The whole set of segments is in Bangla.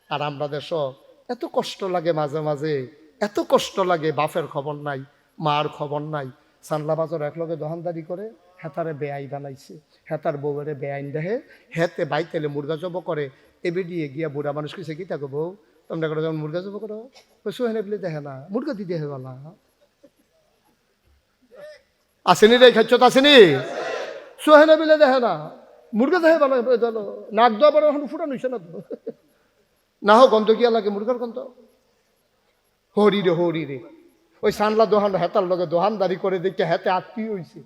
আর আমরা দেশ এত কষ্ট লাগে মাঝে মাঝে, এত কষ্ট লাগে, বাপের খবর নাই, মার খবর নাই। সানলা বাজার একলগে দোকানদারি করে, হেতারে বেআই বানাইছে, হেতার বউরে বেআইন দেহে, হেতে বাইতেলে মুরগা জব করে। এবে দিয়ে গিয়া বুড়া মানুষ কিছু কি থাকো বউ, তোমরা করে যখন মুরগা জব করো, সোহেনে বলে দেখে না মুরগা দিতে হে বলা আসেনি রে, খাচ্ছ তো আসেনি, সোহেনে বলে দেখে না মুরগা দেহে বলা, নাক দেওয়া পরে এখন ফুটানো হইছে না তো, না হোক গন্ধ কিয়া লাগে মুরগার গন্ধ। হরি রে হরি রে, ওই সানলা দোহান হেতার লগে দোহানদারি করে দেখে হেতে আত্মীয় হয়েছে,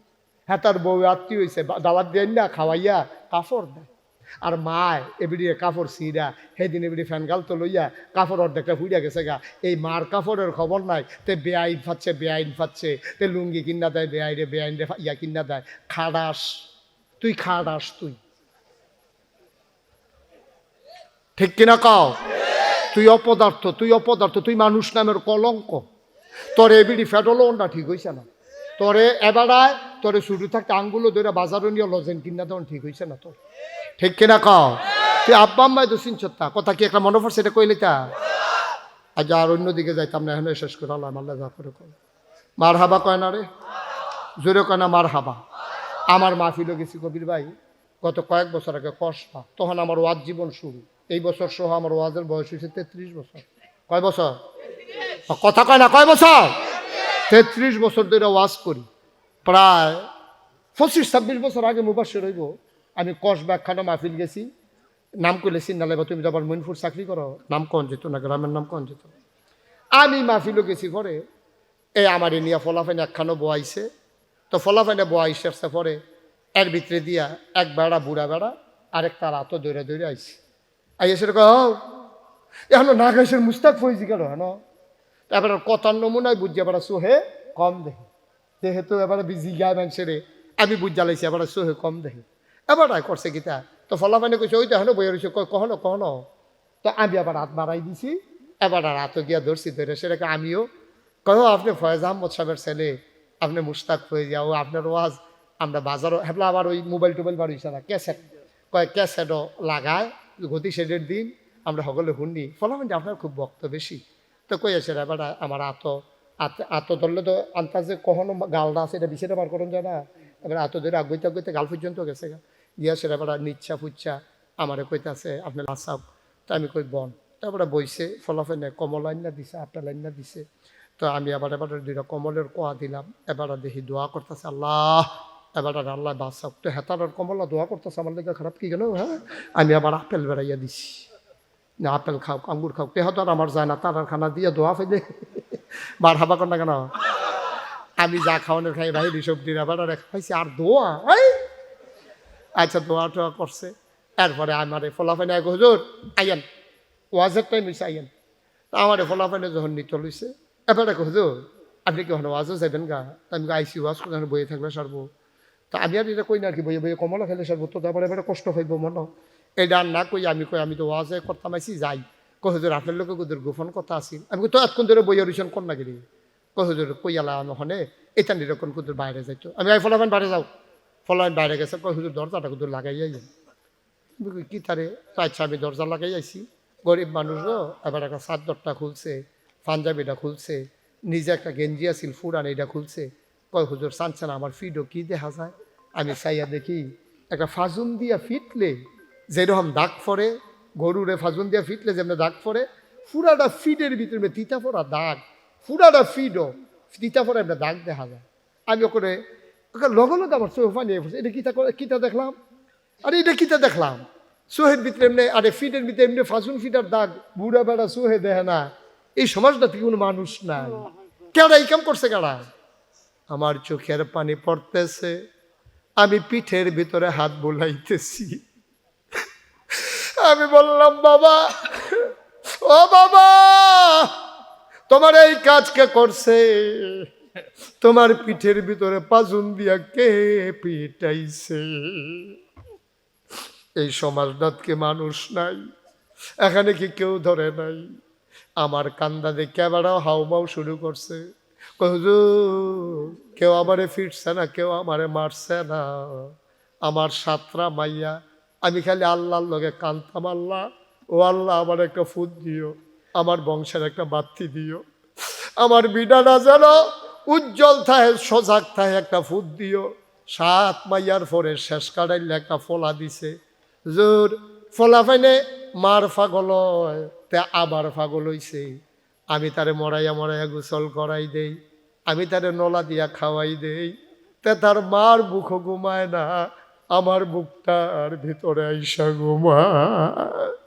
হেতার বউ আত্মীয় হয়েছে, দাওয়াত দেন না খাওয়াইয়া কাপড় দেয়। আর মায় এবিডি কাপড় সিরা সেদিন এবিডি ফ্যান গাল তো লইয়া কাপড় অর্ধেকটা ফুইয়া গেছে গা। এই মার কাপড়ের খবর নাই, তে বেআইন ফাচ্ছে বেআইন ফাচ্ছে, তে লুঙ্গি কিনা দেয় বেআইরে, বেআইনরে ইয়া কিনা দেয়। খাড়াস তুই, খাড়াস তুই, ঠিক কিনা কও? তুই অপদার্থ, তুই অপদার্থ, তুই মানুষ নামের কলঙ্ক। তোর এবিডি ফেডলো না ঠিক হয়েছে না, তোরে এবারায় তোরে শুরু থাকতে আঙ্গুলো ধরে বাজারও নিয়ে লজেন কিনা দেওয়ান ঠিক হয়েছে না তোর, ঠিক কিনা কও? তুই আব্বা আম্মাই তো চিনছত্তা, কথা কি একটা মনে পড়ছে এটা কইলে তা আজ আর অন্যদিকে যাইতাম না, এখন শেষ করে আল্লাহ আল্লাহ যা করে কয় মার হাবা কয় না রে, জোরে কয় না মার হাবা। আমার মাহফিলও গেছি কবির ভাই গত কয়েক বছর আগে কসবা, তখন আমার ওয়াজ জীবন শুরু। এই বছর সহ আমার ওয়াজের বয়স হয়েছে 33 বছর। কয় বছর? কথা কয় না, কয় বছর? 33 বছর ধরে ওয়াজ করি। প্রায় 25-26 বছর আগে মুবাশশির হইব আমি কসবা একখানা মাহফিল গেছি। নাম করলে চিন্তা লাগবে, তুমি যাবার মইনপুর চাকরি করো, নাম কন যেত না, গ্রামের নাম কন যেত। আমি মাহফিলও গেছি পরে এই আমার নিয়া ফলাফাইনে একখানো বোয়াইছে, তো ফলাফাইনে বোয়াইছে আসতে পরে এর ভিতরে দিয়া এক বেড়া বুড়া বেড়া আরেক তার হাতও দৌড়ে দৌড়ে আইছে। আইসে এখন না খাইছেন মুস্তাক ফইজি গেল হেন, এবার কথার নমুনায় বুঝছে এবার সোহে কম দেখে, যেহেতু এবার বিজি গায়ে মানুষের আমি বুঝ জ্বালাইছি, এবার সোহে কম দেখে। এবার করছে গীতা তো ফলাফাইনে কইছে ওই তো এখন বইয়ে রয়েছে, কখনো কখনো তো আমি আবার হাত বাড়াই দিছি, এবার আর হাতও গিয়া ধরছি, ধরে সেটাকে আমিও কহ আপনি ফয়েজ আহমদ সাহেবের ছেলে, আপনি মুস্তাক ফয়েজি, ও আপনার ওয়াজ আমরা বাজারও হেবলা, আবার ওই মোবাইল টোবাইল বাড়িয়েছে না, ক্যাসেট কয় ক্যাসেটও লাগায় গতি শেডের দিন আমরা সকলে শুনি, ফলাফাইন আপনার খুব বক্ত বেশি। তো কই আছে এবার আমার আতো ধরলে তো আন্তাজে কখনো গালটা আছে, এটা বিষয়টা বার করুন যায় না, এবার আতো ধরে আগুইতে আগুইতে গাল পর্যন্ত গেছে গিয়া সেটা এবার নিচ্ছা ফুচ্ছা আমারে কইতাছে আপনার আসাব। তো আমি কই বন, তারপরে বইছে ফলাফেনে কমল আইনা দিছে, আপেল আইনা দিছে। তো আমি এবার দুইটা কমলের কোয়া দিলাম, এবার দেখি দোয়া করতেছে আল্লাহ, এবার আল্লাহ বাসাক। তো হেতার কমলা দোয়া করতেছে আমার লেগে খারাপ কি গেল, হ্যাঁ আমি আবার আপেল বেড়াইয়া দিছি, না আপেল খাও আঙ্গুর খাও, তেহ তো আর আমার যায় না, তার খানা দিয়ে দোয়া ফেলে বার হাবা কর না কেন, আমি যা খাওয়ানোর খাই ভাই সবজির আবার খাইছি আর দোয়া। আচ্ছা দোয়া টোয়া করছে, এরপরে আমার ফলাফাইনে এক হুজুর আইয়েন, ওয়াজের টাইম হয়েছে আইয়েন। তা আমার ফলাফাইনে যখন নিত লইছে এবার এক হুজুর আপনি কি হলো ওয়াজও যাবেন গা, তা আমি আইসি ওয়াজ করে বইয়ে থাকলে সারবো। তা আমি আর এটা কই না আর কি, বইয়ে বইয়ে কমলা খেলে সারবো, তো তারপরে এবারে কষ্ট হইব মনে, এটা আর না কই আমি কই আমি তো ওয়াজে করতাম আইসি যাই। কহুজুর আপনার লোকে কুদুর গোপন কথা আসিল, আমি তো এতক্ষণ ধরে বইয়ের রিশন কর না গেলি, কহুজুর কইয়ালা নহনে এটা নিরক্ষণ কুদুর বাইরে যাইতো, আমি আই ফলাফাইন বাইরে যাও, ফলাফাইন বাইরে গেছে, কহুজুর দরজাটা কুদুর লাগাই যাই কি তারে। তো আচ্ছা আমি দরজা লাগাই আইসি, গরিব মানুষও এবার একটা চাদরটা খুলছে, পাঞ্জাবিটা খুলছে, নিজে একটা গেঞ্জি আছিল ফুরান এটা খুলছে, কয় হুজুর চানছেন আমার ফিডও কি দেখা যায়, আমি চাইয়া দেখি একটা ফাজুন দিয়া ফিটলে যেরকম দাগ পরে, গরুরে ফাজুন দিয়া ফিটলে যেমন দাগ পরে, ফুরাটা ফিডের ভিতরে তিতা পড়া দাগ, ফুরাটা ফিডও তিতা পড়া একটা দাগ দেখা যায়। আমি ওখানে লগে লগে আমার চোখ পানিয়ে পড়ছে, এটা কিতা দেখলাম, আরে এটা কিতা দেখলাম, সোহের ভিতরে এমনি, আরে ফিটের ভিতরে এমনি ফাজুন ফিটার দাগ, বুড়া বেড়া সোহে দেখে না, এই সমাজটা থেকে কোনো মানুষ নাই, কেডা এই কাম করছে কেডা? আমার চোখের পানি পড়তেছে, আমি পিঠের ভিতরে হাত বোলাইতেছি, আমি বললাম বাবা, ও বাবা তোমার এই কাজ কে করছে, তোমার পিঠের ভিতরে পাজুন দিয়া কে পিটাইছে? এই সমাজটাকে মানুষ নাই, এখানে কি কেউ ধরে নাই? আমার কান্দা দেখে এবারও হাউমাউ শুরু করছে, হুজুর কেউ আমারে ফিরছে না, কেউ আমারে মারছে না, আমার সাতরা মাইয়া, আমি খালি আল্লাহর লগে কান্দতাম, আল্লাহ ও আল্লাহ আমার একটা ফুট দিও, আমার বংশের একটা বাতি দিও, আমার বিডাটা যেন উজ্জ্বল থাকে, সজাগ থাকে, একটা ফুট দিও। 7 মাইয়ার পরে শেষ কাটাইলে একটা ফলা দিছে, জোর ফলা পাইনে মার পাগল হয়, তে আবার পাগল হইছে। আমি তারে মরাইয়া মরাইয়া গোসল করাই দেই, আমি তারে নলা দিয়া খাওয়াই দেই, তে তার মার বুকও ঘুমায় না, আমার বুকটার ভিতরে আইসা ঘুমায়।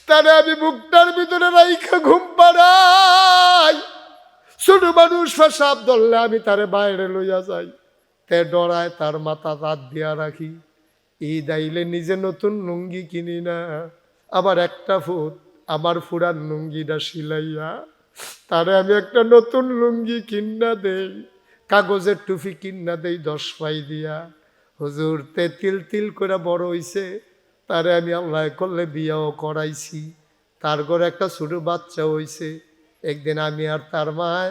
তারে আমি বুকটার ভিতরে রাইখা ঘুম পাড়াই। ছোট মানুষ পেশাব ধরলে আমি তারে বাইরে লইয়া যাই, তে ডরায় তার মাথা রাত দিয়া রাখি। ঈদ আইলে নিজে নতুন লুঙ্গি কিনি না, আবার একটা ফুট আমার ফুরান লুঙ্গিটা সিলাইয়া তারে আমি একটা নতুন লুঙ্গি কিন্না দেই, কাগজের টুপি কিন্না দেই 10 পাই দিয়া। হুজুর তে তিল তিল করে বড় হইছে, তারে আমি আল্লাহ করলে বিয়াও করাইছি, তার ঘরে একটা ছোট বাচ্চা হইছে। একদিন আমি আর তার মায়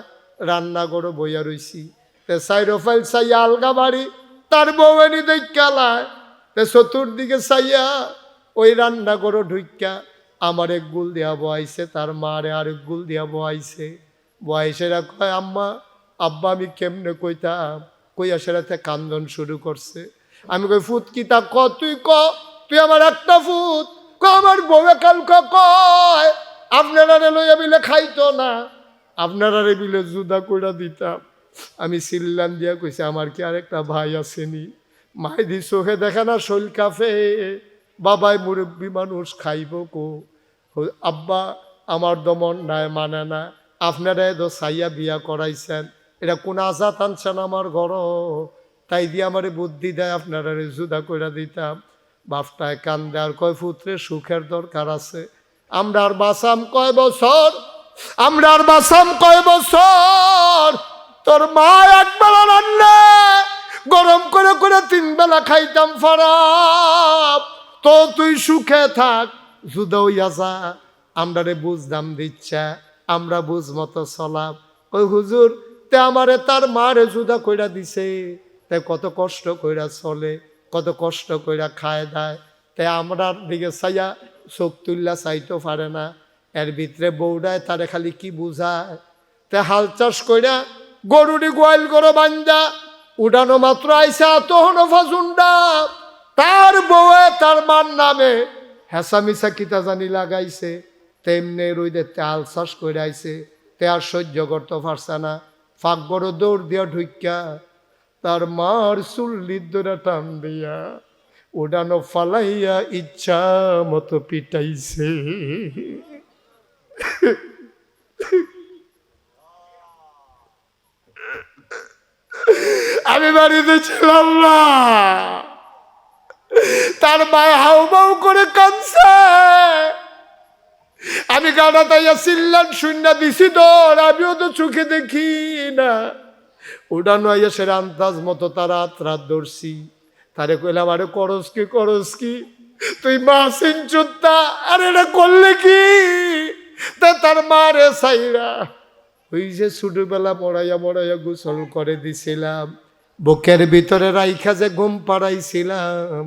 রান্না করে বইয়া রইছি, তে সাইরোফাইল চাইয়া আলগা বাড়ি, তার বউ এনি দেখালায়, তে চতুর্দিকে চাইয়া ওই রান্না করে ঢুইকা আমার এক গুল দিয়া বয়াইছে, তার মারে আরেক গুল দিয়া বয়াইছে। বয়াইছেরা কয় আম্মা আব্বা আমি কেমনে কইতাম, কইয়া সেরাতে কান্দন শুরু করছে। আমি কই ফুট কি তা ক, তুই ক, তুই আমার একটা ফুট ক। আমার বউয়ে কালকে কয় আপনারা লইয়া বিলে খাইতো না, আপনারা বিলে জুদা কইরা দিতাম। আমি সিল্লান দিয়া কইছে আমার কি আরেকটা ভাই আসেনি, মাইদি চোখে দেখে না শৈল কাফে, বাবাই মুরব্বী মানুষ খাইব কো। আব্বা আমার দমন নাই, মানে না, আপনারা এতো সাইয়া বিয়া করাইছেন, এটা কোন আজাত আনছেন আমার ঘর, তাই দিয়ে আমারে বুদ্ধি দেয় আপনারা জুদা কইরা দিতাম। বাপটায় কান্দে আর কয় পুত্রে সুখের দরকার আছে, আমরা আর বাসাম কয় বছর, আমরা আর বাসাম কয় বছর, তোর মা একবেলা রান্না গরম করে করে 3 বেলা খাইতাম ফারাপ, তো তুই সুখে থাক, জুদা হইয়া যা, আমরা রে বুঝদাম দিচ্ছা, আমরা বুঝ মতো চলাম। ওই হুজুর তে আমারে তার মারে জুদা কইরা দিছে, তাই কত কষ্ট কইরা চলে, কত কষ্ট কইরা খায় দায়, তাই আমরা দিকে চাইয়া চোখ তুললা চাইতে পারে না। এর ভিতরে বউডায় তারে খালি কি বুঝায়, তে হাল চাষ কইরা গরুরি গোয়াল করো বান্দা উড়ানো মাত্র আইসা তখন ফাজুন্ডা, তার বউয়ে তার মার নামে হেসামিসা কিতা জানি লাগাইছে, তেমনি রইদে হাল চাষ করে আইছে, তে আর সহ্য করতে পারছে না, ফাঁক বড় দৌড় দিয়া ঢুইকা তার মার চুল্লির দৌড়া টান দিয়া উড়ানো ফালাইয়া ইচ্ছা মতো পিটাইছে। আমি বাড়িতে ছিলাম না, তার মায় হাউ মাউ করে কাঁদছে, আমি গাড়া তাইয়া চিল্লান শূন্য দিছি তোর, আমিও তো চোখে দেখি না। উড়ানো আইয়া সে আন্দাজ মতো তারা রাত ধরছি, তারে কইলাম আরে করস কি তুই মা সিনচুত্তা, আর এটা করলে কি, তা তার মারে সাইরা ওই যে ছোটবেলা মরাইয়া মরাইয়া গোসল করে দিছিলাম, বুকের ভিতরে রাইখা যে ঘুম পাড়াইছিলাম,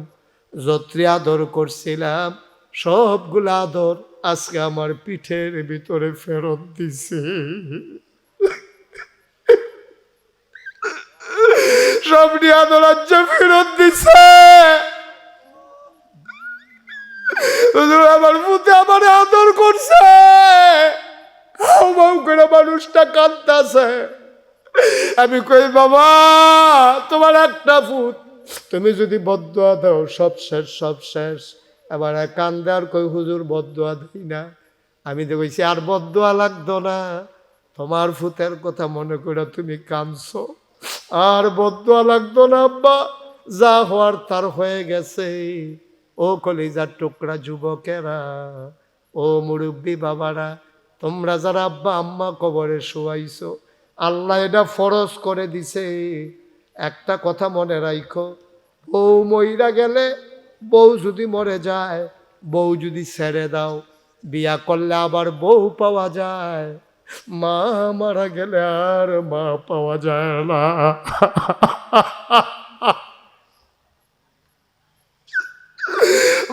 যত্রে আদর করছিলাম, সবগুলা আদর আজকে আমার পিঠের ভিতরে ফেরত দিছে। সব নিয়ে আদর আজ ফেরত দিছে। আমার পুতে আমার আদর করছে, করে মানুষটা কাঁদতেছে। আমি কই বাবা তোমার একটা ফুট, তুমি যদি বদদুয়া দাও সব শেষ সব শেষ। এবার কান্দে আর কই হুজুর বদদুয়া দিই না। আমি তো কইছি আর বদদুয়া লাগতো না, তোমার ফুতের কথা মনে করে তুমি কাঁদছো, আর বদদুয়া লাগতো না আব্বা, যা হওয়ার তার হয়ে গেছে। ও কলিজার টুকরা যুবকেরা, ও মুরব্বী বাবারা, তোমরা যারা আব্বা আম্মা কবরে শোয়াইছো, আল্লাহ এটা ফরজ করে দিছে। একটা কথা মনে রাখো, বউ মইরা গেলে, বউ যদি মরে যায়, বউ যদি ছেড়ে দাও, বিয়া করলে আবার বউ পাওয়া যায়, মা মারা গেলে আর মা পাওয়া যায় না।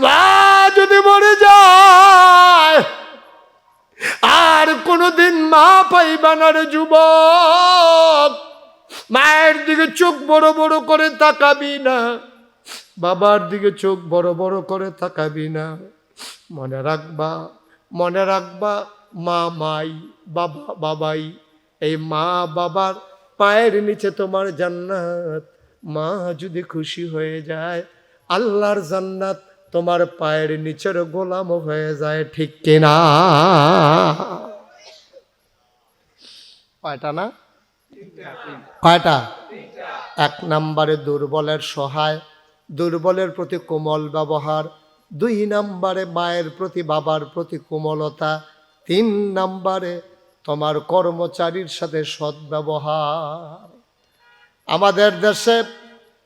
মা যদি মরে যায় আর কোনদিন মা পাইবা না রে যুবক। মায়ের দিকে চোখ বড় বড় করে তাকাবি না, বাবার দিকে চোখ বড় বড় করে তাকাবি না। মনে রাখবা, মনে রাখবা, মা মাই, বাবা বাবাই। এই মা বাবার পায়ের নিচে তোমার জান্নাত। মা যদি খুশি হয়ে যায় আল্লাহর জান্নাত তোমার পায়ের নিচের গোলাম হয়ে যায়, ঠিক কিনা? কয়টা না? কয়টা? এক নম্বরে দুর্বলের সহায়, দুর্বলের প্রতি কোমল ব্যবহার। 2 নম্বরে মায়ের প্রতি বাবার প্রতি কোমলতা। 3 নম্বরে তোমার কর্মচারীর সাথে সদ্ব্যবহার। আমাদের দেশে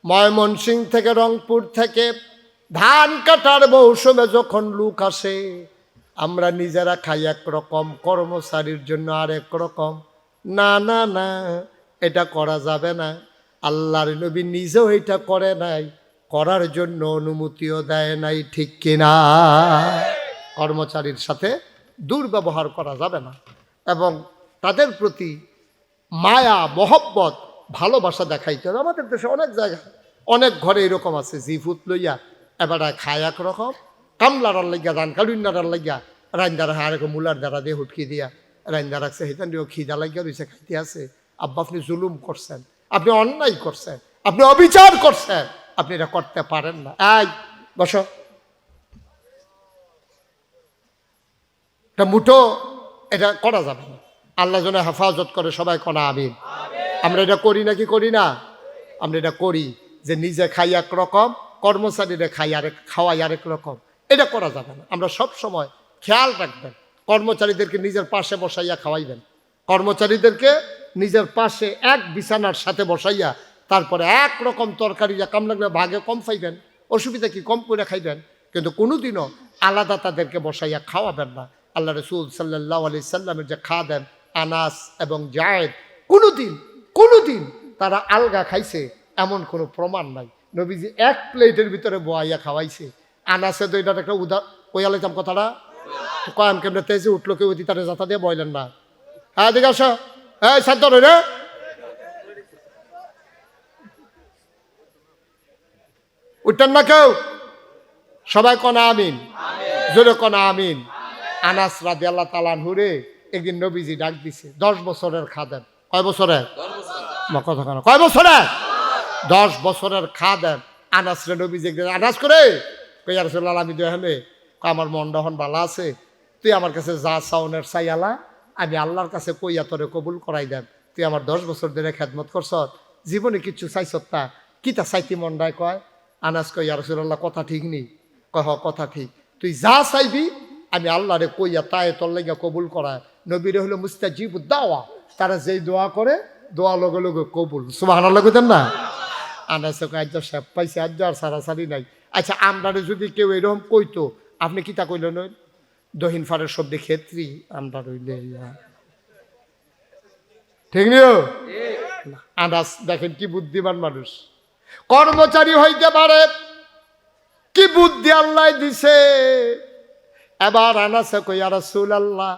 ময়মনসিংহ থেকে রংপুর থেকে ধান কাটার মৌসুমে যখন লোক আসে, আমরা নিজেরা খাই একরকম, কর্মচারীর জন্য আরেক রকম। না না না, এটা করা যাবে না। আল্লাহর নবী নিজেও এটা করে নাই, করার জন্য অনুমতিও দেয় নাই, ঠিক কিনা? কর্মচারীর সাথে দুর্ব্যবহার করা যাবে না এবং তাদের প্রতি মায়া মহব্বত ভালোবাসা দেখাইতে হবে। আমাদের দেশে অনেক জায়গায় অনেক ঘরে এরকম আছে, জিফুত লইয়া এবার খায় একরকম, কামলার লাগিয়া ধান কালুন্নার লাগিয়া রান্দার আরেক মূলার দ্বারা দিয়ে হুটকি দিয়া রান্দা রাখছে, হেতান দিয়েও খিদা লাগিয়া রয়েছে, খাইতে আছে। আব্বা আপনি জুলুম করছেন, আপনি অন্যায় করছেন, আপনি অবিচার করছেন, আপনি এটা করতে পারেন না। এই বসো, এটা মুঠো এটা করা যাবে না। আল্লাহ যেন হেফাজত করে, সবাই কনা আমিন। আমরা এটা করি নাকি করি না? আমরা এটা করি যে নিজে খাই একরকম, কর্মচারীরা খাওয়াই আরেক রকম। এটা করা যাবে না। আমরা সব সময় খেয়াল রাখবেন, কর্মচারীদেরকে নিজের পাশে বসাইয়া খাওয়াইবেন, কর্মচারীদেরকে নিজের পাশে এক বিছানার সাথে বসাইয়া তারপরে একরকম তরকারি কাম লাগলে ভাগে কম খাইবেন, অসুবিধা কি, কম করে খাইবেন, কিন্তু কোনোদিনও আলাদা তাদেরকে বসাইয়া খাওয়াবেন না। আল্লাহ রসুল সাল্লাল্লাহু আলাইহি সাল্লামের যে খাদেম আনাস এবং জায়েদ, কোনোদিন তারা আলগা খাইছে এমন কোনো প্রমাণ নাই। নবীজি এক প্লেটের ভিতরে বয়াইয়া খাওয়াইছে। আনাসে তো এটার একটা কইয়া লাইতাম কথাটা, কয়াম কেমনে তেজে উঠলো, কেউ তারা যাতা দিয়ে বইলেন না। হ্যাঁ দিকে আসো, হ্যাঁ সাধ্য রে, উঠতেন না কেউ, সবাই কনা আমিন, জোরে কনা আমিন। আনাস রাদিয়াল্লাহু তাআলা আনহু রে একদিন নবীজি ডাক দিছে, 10 বছরের খাদেম। কয় বছরের? কথা কেন, কয় বছরের? 10 বছরের খাদেম আনাস রে নবীজি আনাস করে কই, ইয়া রাসূলুল্লাহ আমি দেখানে আমার মনটা হন ভালো আছে, তুই আমার কাছে যা চাওনের চাইয়ালা, আমি আল্লাহর কাছে কইয়া তোরে কবুল করাই দেন। তুই আমার 10 বছর ধরে খেদমত করছ, জীবনে কিচ্ছু চাইছত না, কিতা চাইতি মনটায়? কয় আনাস কই, ইয়া রাসূলুল্লাহ কথা ঠিক নেই। কহ কথা ঠিক, তুই যা চাইবি আমি আল্লাহরে কইয়া তাই তোর লাগিয়া কবুল করায়। নবীরে হলো মুস্তাজিবুদ দাওয়া, তারা যেই দোয়া করে দোয়া লগে লগে কবুল। সুবহানাল্লাহ কইতেন না? আনাসে কয় আজ সব পাইছে, আজ আর সারাসারি নাই। আচ্ছা আমরা যদি কেউ এরকম কইতো, আপনি কিতা কইলেন? দহিন ফারের শব্দে ক্ষেত্রী আমরা রইলে, ঠিক নিও। আনাস দেখেন কি বুদ্ধিমান মানুষ, কর্মচারী হইতে পারে, কি বুদ্ধি আল্লাহ দিছে। এবার আনাসে কই, ইয়া রাসূলুল্লাহ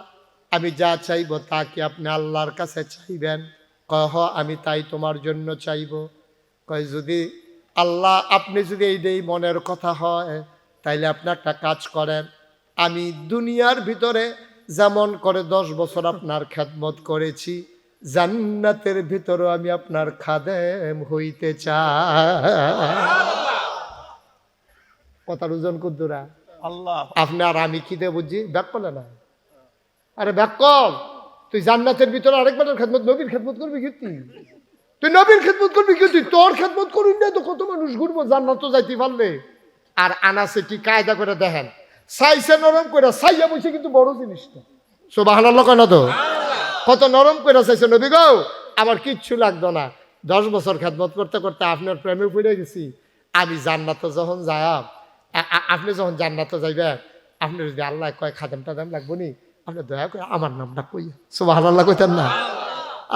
আমি যা চাইব তা কি আপনি আল্লাহর কাছে চাইবেন? কহ আমি তাই তোমার জন্য চাইব। কয় যদি আল্লাহ আপনি যদি এইটাই মনের কথা হয় তাইলে আপনি একটা কাজ করেন, আমি দুনিয়ার ভিতরে যেমন করে 10 বছর আপনার খেদমত করেছি, জান্নাতের ভিতরে আমি আপনার খাদেম হইতে চাই। কথার ওজন কুদ্দুরা আল্লাহ, আপনি আর আমি কি দিয়ে বুঝি? ব্যাক করলে না, আরে ব্যাক কর। তুই জান্নাতের ভিতরে আরেকবার খেদমত, নবীর খেদমত করবি কি? তুই নবীর খেদমত করবি কি? তুই তোর খেদমত করবি না তো কত মানুষ ঘুরবো জান্নাত তো যাইতে পারলে। আর আনাসে কি কায়দা করে দেখেন, চাইছে নরম করে, চাইয়া বসে কিন্তু বড় জিনিসটা। সুবহানাল্লাহ কয় না তো? কত নরম করে চাইছে নবী গো, আমার কিচ্ছু লাগতো না, 10 বছর খেদমত করতে করতে আপনার প্রেমে পড়ে গেছি। আমি জান্নাতে যখন যাই, আপনি যখন জান্নাতে যাইবেন, আপনি যদি আল্লাহ কয় খাদেম টাদেম লাগবো নি, আপনি দয়া করে আমার নামটা কইয়া সুবহানাল্লাহ কইতেন না?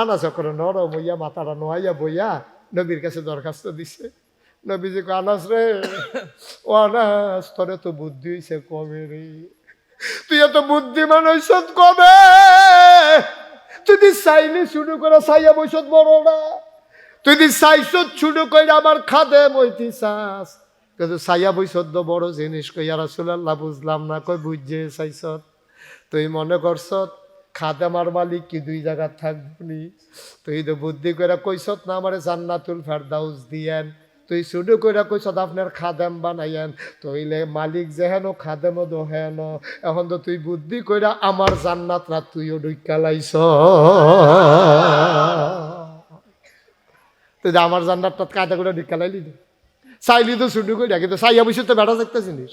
আনাসে করে নরম হইয়া মাথাটা নোয়াইয়া বইয়া নবীর কাছে দরখাস্ত দিছে। নবীজি কয়, আনাস রে, ও আনাস, তোরে তো বুদ্ধি হইছে কবে রে? তুই এত বুদ্ধিমান হইছ কবে? তুই দি চাইলে শুরু করে চাইয়া বইছত বড় না, তুই দি চাইছ শুরু করে আমার খাদে বইতি চাস, কিন্তু চাইয়া বইছত বড় জিনিস। কই ইয়া রাসূলুল্লাহ বুঝলাম না। কই বুঝছে চাইছত? তুই মনে করছত খাদেমার মালিক কি দুই জায়গা থাকবনি? তুই তো বুদ্ধি করে কইছত না আমারে জান্নাতুল ফেরদাউস দিয়েন, তুই শুরু করে কইছত আপনার খাদেম বানাইয়েন। তইলে মালিক যেহেন খাদেমও দোহেন, এখন তো তুই বুদ্ধি কইরা আমার জান্নাত রাত তুইও ঢুইকা লাইছ। তুই আমার জান্নাতটা কায়দা করে ঢুইকা লাইলি, চাইলি তো শুরু কইরা, কিন্তু চাইয়া বসে তো বেড়া একটা জিনিস,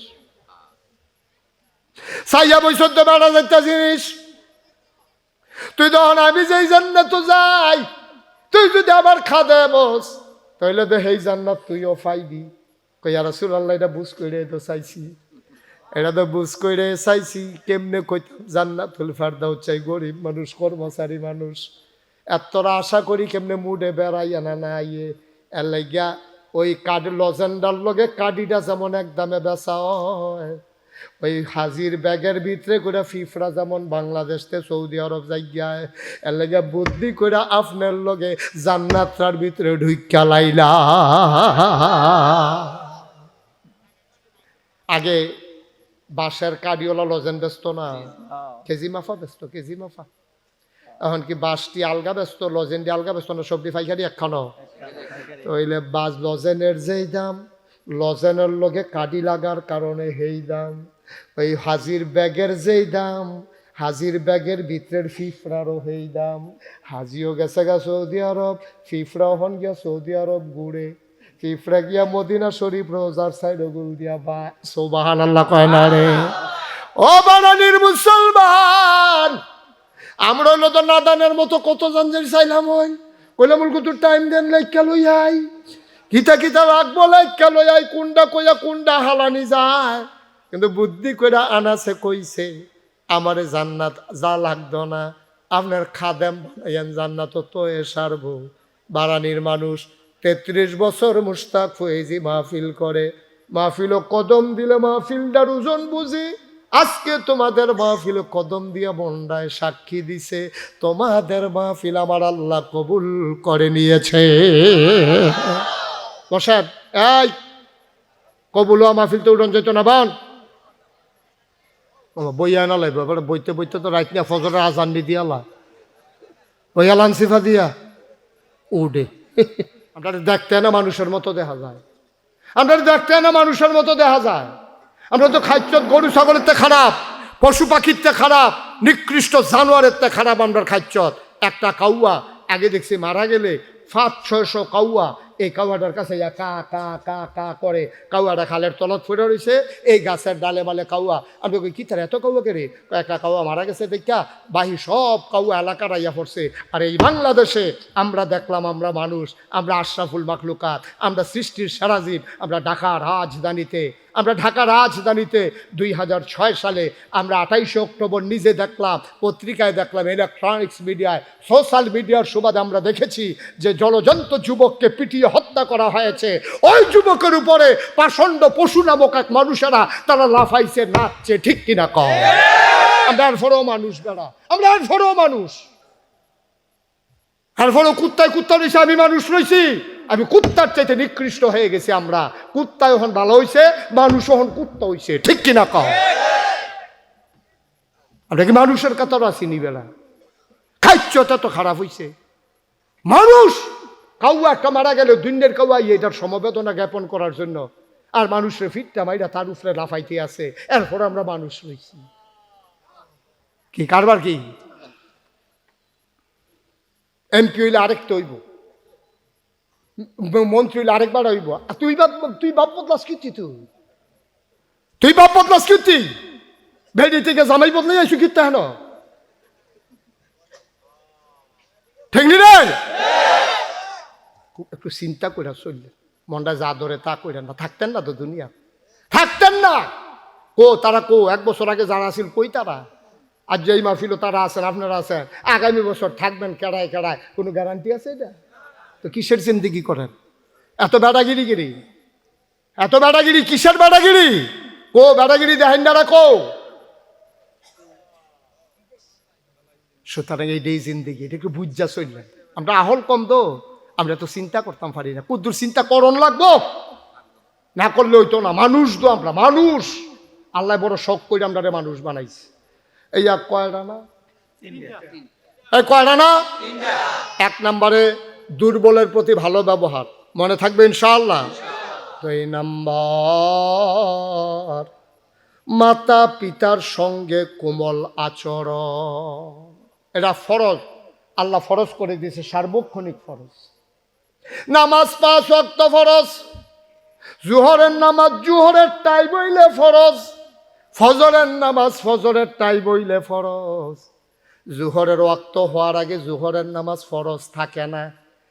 চাইয়া বসে তো বেড়া একটা জিনিস। তুই তখন আমি যেই জান্নাত যাই, তুই যদি আমার খাদেমস তাইলে তো সেই জান্নাত তুইও পাইবি। কই ইয়া রাসূলুল্লাহ এটা বুঝ কইরে তো চাইছি, এটা তো বুঝ কইরে চাইছি। কেমনে কইতাম জান্নাতুল ফেরদাউস চাই? গরিব মানুষ, কর্মচারী মানুষ, এতটা আশা করি কেমনে মুডে বেড়াইয়া না না ইয়ে। এর লাগিয়া ওই কার্ড লজেন্ডার লগে কাডিটা যেমন এক দামে বেচা হয়, ওই হাজির ব্যাগের ভিতরে করে ফিফরা যেমন বাংলাদেশ থেকে সৌদি আরব যাইয়ায়, এর লাগে বুদ্ধি করে আপনার লগে জান্নাতটার ভিতরে ঢুইকা লাইলা। আগে বাঁশের কাডিওলা লজেন ব্যস্ত না, কেজি মাফা ব্যস্ত, কেজি মাফা। এখন কি বাঁশটি আলগা ব্যস্ত, লজেনটি আলগা ব্যস্ত না? সবজি ফাইকারি একখানো। তাইলে বাস লজেনের যেই দাম, লজেনের লগে কাডি লাগার কারণে সেই দাম। ওই হাজির ব্যাগের যেই দাম, হাজির ব্যাগের ভিতরের ফিফরারও সেই দাম। হাজিও গেছে গা সৌদি আরব, ফিফরাও হন গিয়া সৌদি আরব ঘুরে। ফিফরা গিয়া মদিনা শরীফ রোজার সাইড গুল দিয়া বা সুবহানাল্লাহ কয় না রে? ও বানানির মুসলমান, আমরা হইলো তো নাদানের মতো কত জানজের চাইলাম, হই কইলাম কত টাইম দেন লাইকা লই আই, কিতা কিতা রাখবো লাইকা লই আই, কোনটা কইয়া কোনটা হালানি যায়। কিন্তু বুদ্ধি কইরা আনাসে কইছে আমারে জান্নাত যা লাগতো না, আপনার খাদেম বানাইয়েন, জান্নাত তো এ সারবো। বারানির মানুষ 33 বছর মুশতাক ফয়েজি মাহফিল করে, মাহফিলও কদম দিলে মাহফিলটার ওজন বুঝি। আজকে তোমাদের মাহফিল কদম দিয়া বন্ডায় সাক্ষী দিছে, তোমাদের মাহফিল আমার আল্লাহ কবুল করে নিয়েছে। বসাদ এই কবুল মাহফিল তো উড়ন যেত না বান বইয়া না লাগবে, বইতে বইতে তো রাত না ফজরের আজান দিয়ালা বইয়া লানসিফা দিয়া উঠে। আমরা দেখতে না মানুষের মতো দেখা যায়, আমরা দেখতে না মানুষের মতো দেখা যায়। আমরা তো খাদ্য গরু ছাগলের তে খারাপ, পশু পাখির তে খারাপ, নিকৃষ্ট জানোয়ারের তে খারাপ আমরা খাদ্য। একটা কাউয়া আগে দেখছি মারা গেলে 500-600 কাউয়া এই কাউয়াটার কাছে কা কা কা কা করে, কাউয়াটা খালের তলত ফুটে রয়েছে, এই গাছের ডালে বালে কাউয়া। আমি কই কি তার এত কাউয়া কেরে? একটা কাউয়া মারা গেছে দেখা বাহি সব কাউয়া এলাকা রাইয়া পড়ছে। আর এই বাংলাদেশে আমরা দেখলাম, আমরা মানুষ, আমরা আশরাফুল মাখলুকাত, আমরা সৃষ্টির সারাজীব, আমরা ঢাকা রাজধানীতে, আমরা ঢাকা রাজধানীতে 2006 সালে আমরা 28 অক্টোবর নিজে দেখলাম, পত্রিকায় দেখলাম, ইলেকট্রনিক্স মিডিয়ায়, সোশ্যাল মিডিয়ার সুবাদে আমরা দেখেছি যে জলজন্ত যুবককে পিটিয়ে হত্যা করা হয়েছে। ওই যুবকের উপরে পাষণ্ড পশু নামক এক মানুষেরা তারা লাফাইছে, নাচছে, ঠিক কিনা কম? আমরা আর ফরো মানুষ বেড়া, আমরা আর ফরো মানুষ, আর ফরো কুত্তায় কুত্তা রয়েছে, আমি মানুষ রয়েছি, আমি কুত্তার চাইতে নিকৃষ্ট হয়ে গেছি। আমরা কুত্তায় এখন ভালো হয়েছে, মানুষ এখন কুত্তা হয়েছে, ঠিক কিনা কম? আমরা কি মানুষের কাতার আসিনি বেলা? খাইচ্ছটা তো খারাপ হয়েছে। মানুষ কাউয়া একটা মারা গেল, দুনিয়ার কাউয়া এটার সমবেদনা জ্ঞাপন করার জন্য, আর মানুষের ফিটটা মাইরা তার উপরে লাফাইতে আছে। এরপর আমরা মানুষ রয়েছি কি কারবার? কি এমপি হইলে আরেকটা হইব, মন্ত্রী হইলে আরেকবার হইব। তুই বাপ বদলাস কীর্তি, তুই বাপ বদলাস কীর্তি, ভেড়ি থেকে জামাই বদলাই আইসু কীর্তি হেন, ঠিক নি রে? একটু চিন্তা করে চললে মনটা যা ধরে তা করে না, থাকতেন না তো দুনিয়া, থাকতেন না। তারা 1 বছর আগে যারা আসিল কই তারা? আজ যেই মাহফিল তারা আছেন, আপনারা আছেন, আগামী বছর থাকবেন কেড়ায় কেড়ায়, কোনো গ্যারান্টি আছে এটা? তো কিসের জিন্দিগি করেন? এত বেড়াগিরি এত বেড়াগিরি কিসের বেড়াগিরি? কো বেড়াগিরি দেখেন না কো। সুতরাং এইটাই জিন্দিগি, এটা একটু বুঝা চললেন। আমরা আহল কম তো, আমরা তো চিন্তা করতাম পারি না, কুদ্দুর চিন্তা করণ লাগবো, না করলে হইতো না। মানুষ তো আমরা মানুষ, আল্লাহ বড় শখ করে আমরা মানুষ বানাইছি। এই এক কয়টা না, এই কয়টা না, এক নম্বরে দুর্বলের প্রতি ভালো ব্যবহার, মনে থাকবে ইনশাআল্লাহ। 2 নম্বর মাতা পিতার সঙ্গে কোমল আচরণ, এটা ফরজ, আল্লাহ ফরজ করে দিয়েছে, সার্বক্ষণিক ফরজ। নামাজ 5 ওয়াক্ত ফরজ, জোহরের নামাজ জোহরের টাই বইলে ফরজ, ফজরের নামাজ ফজরের টাই বইলে ফরজ। জোহরের ওয়াক্ত হওয়ার আগে জোহরের নামাজ ফরজ থাকে না,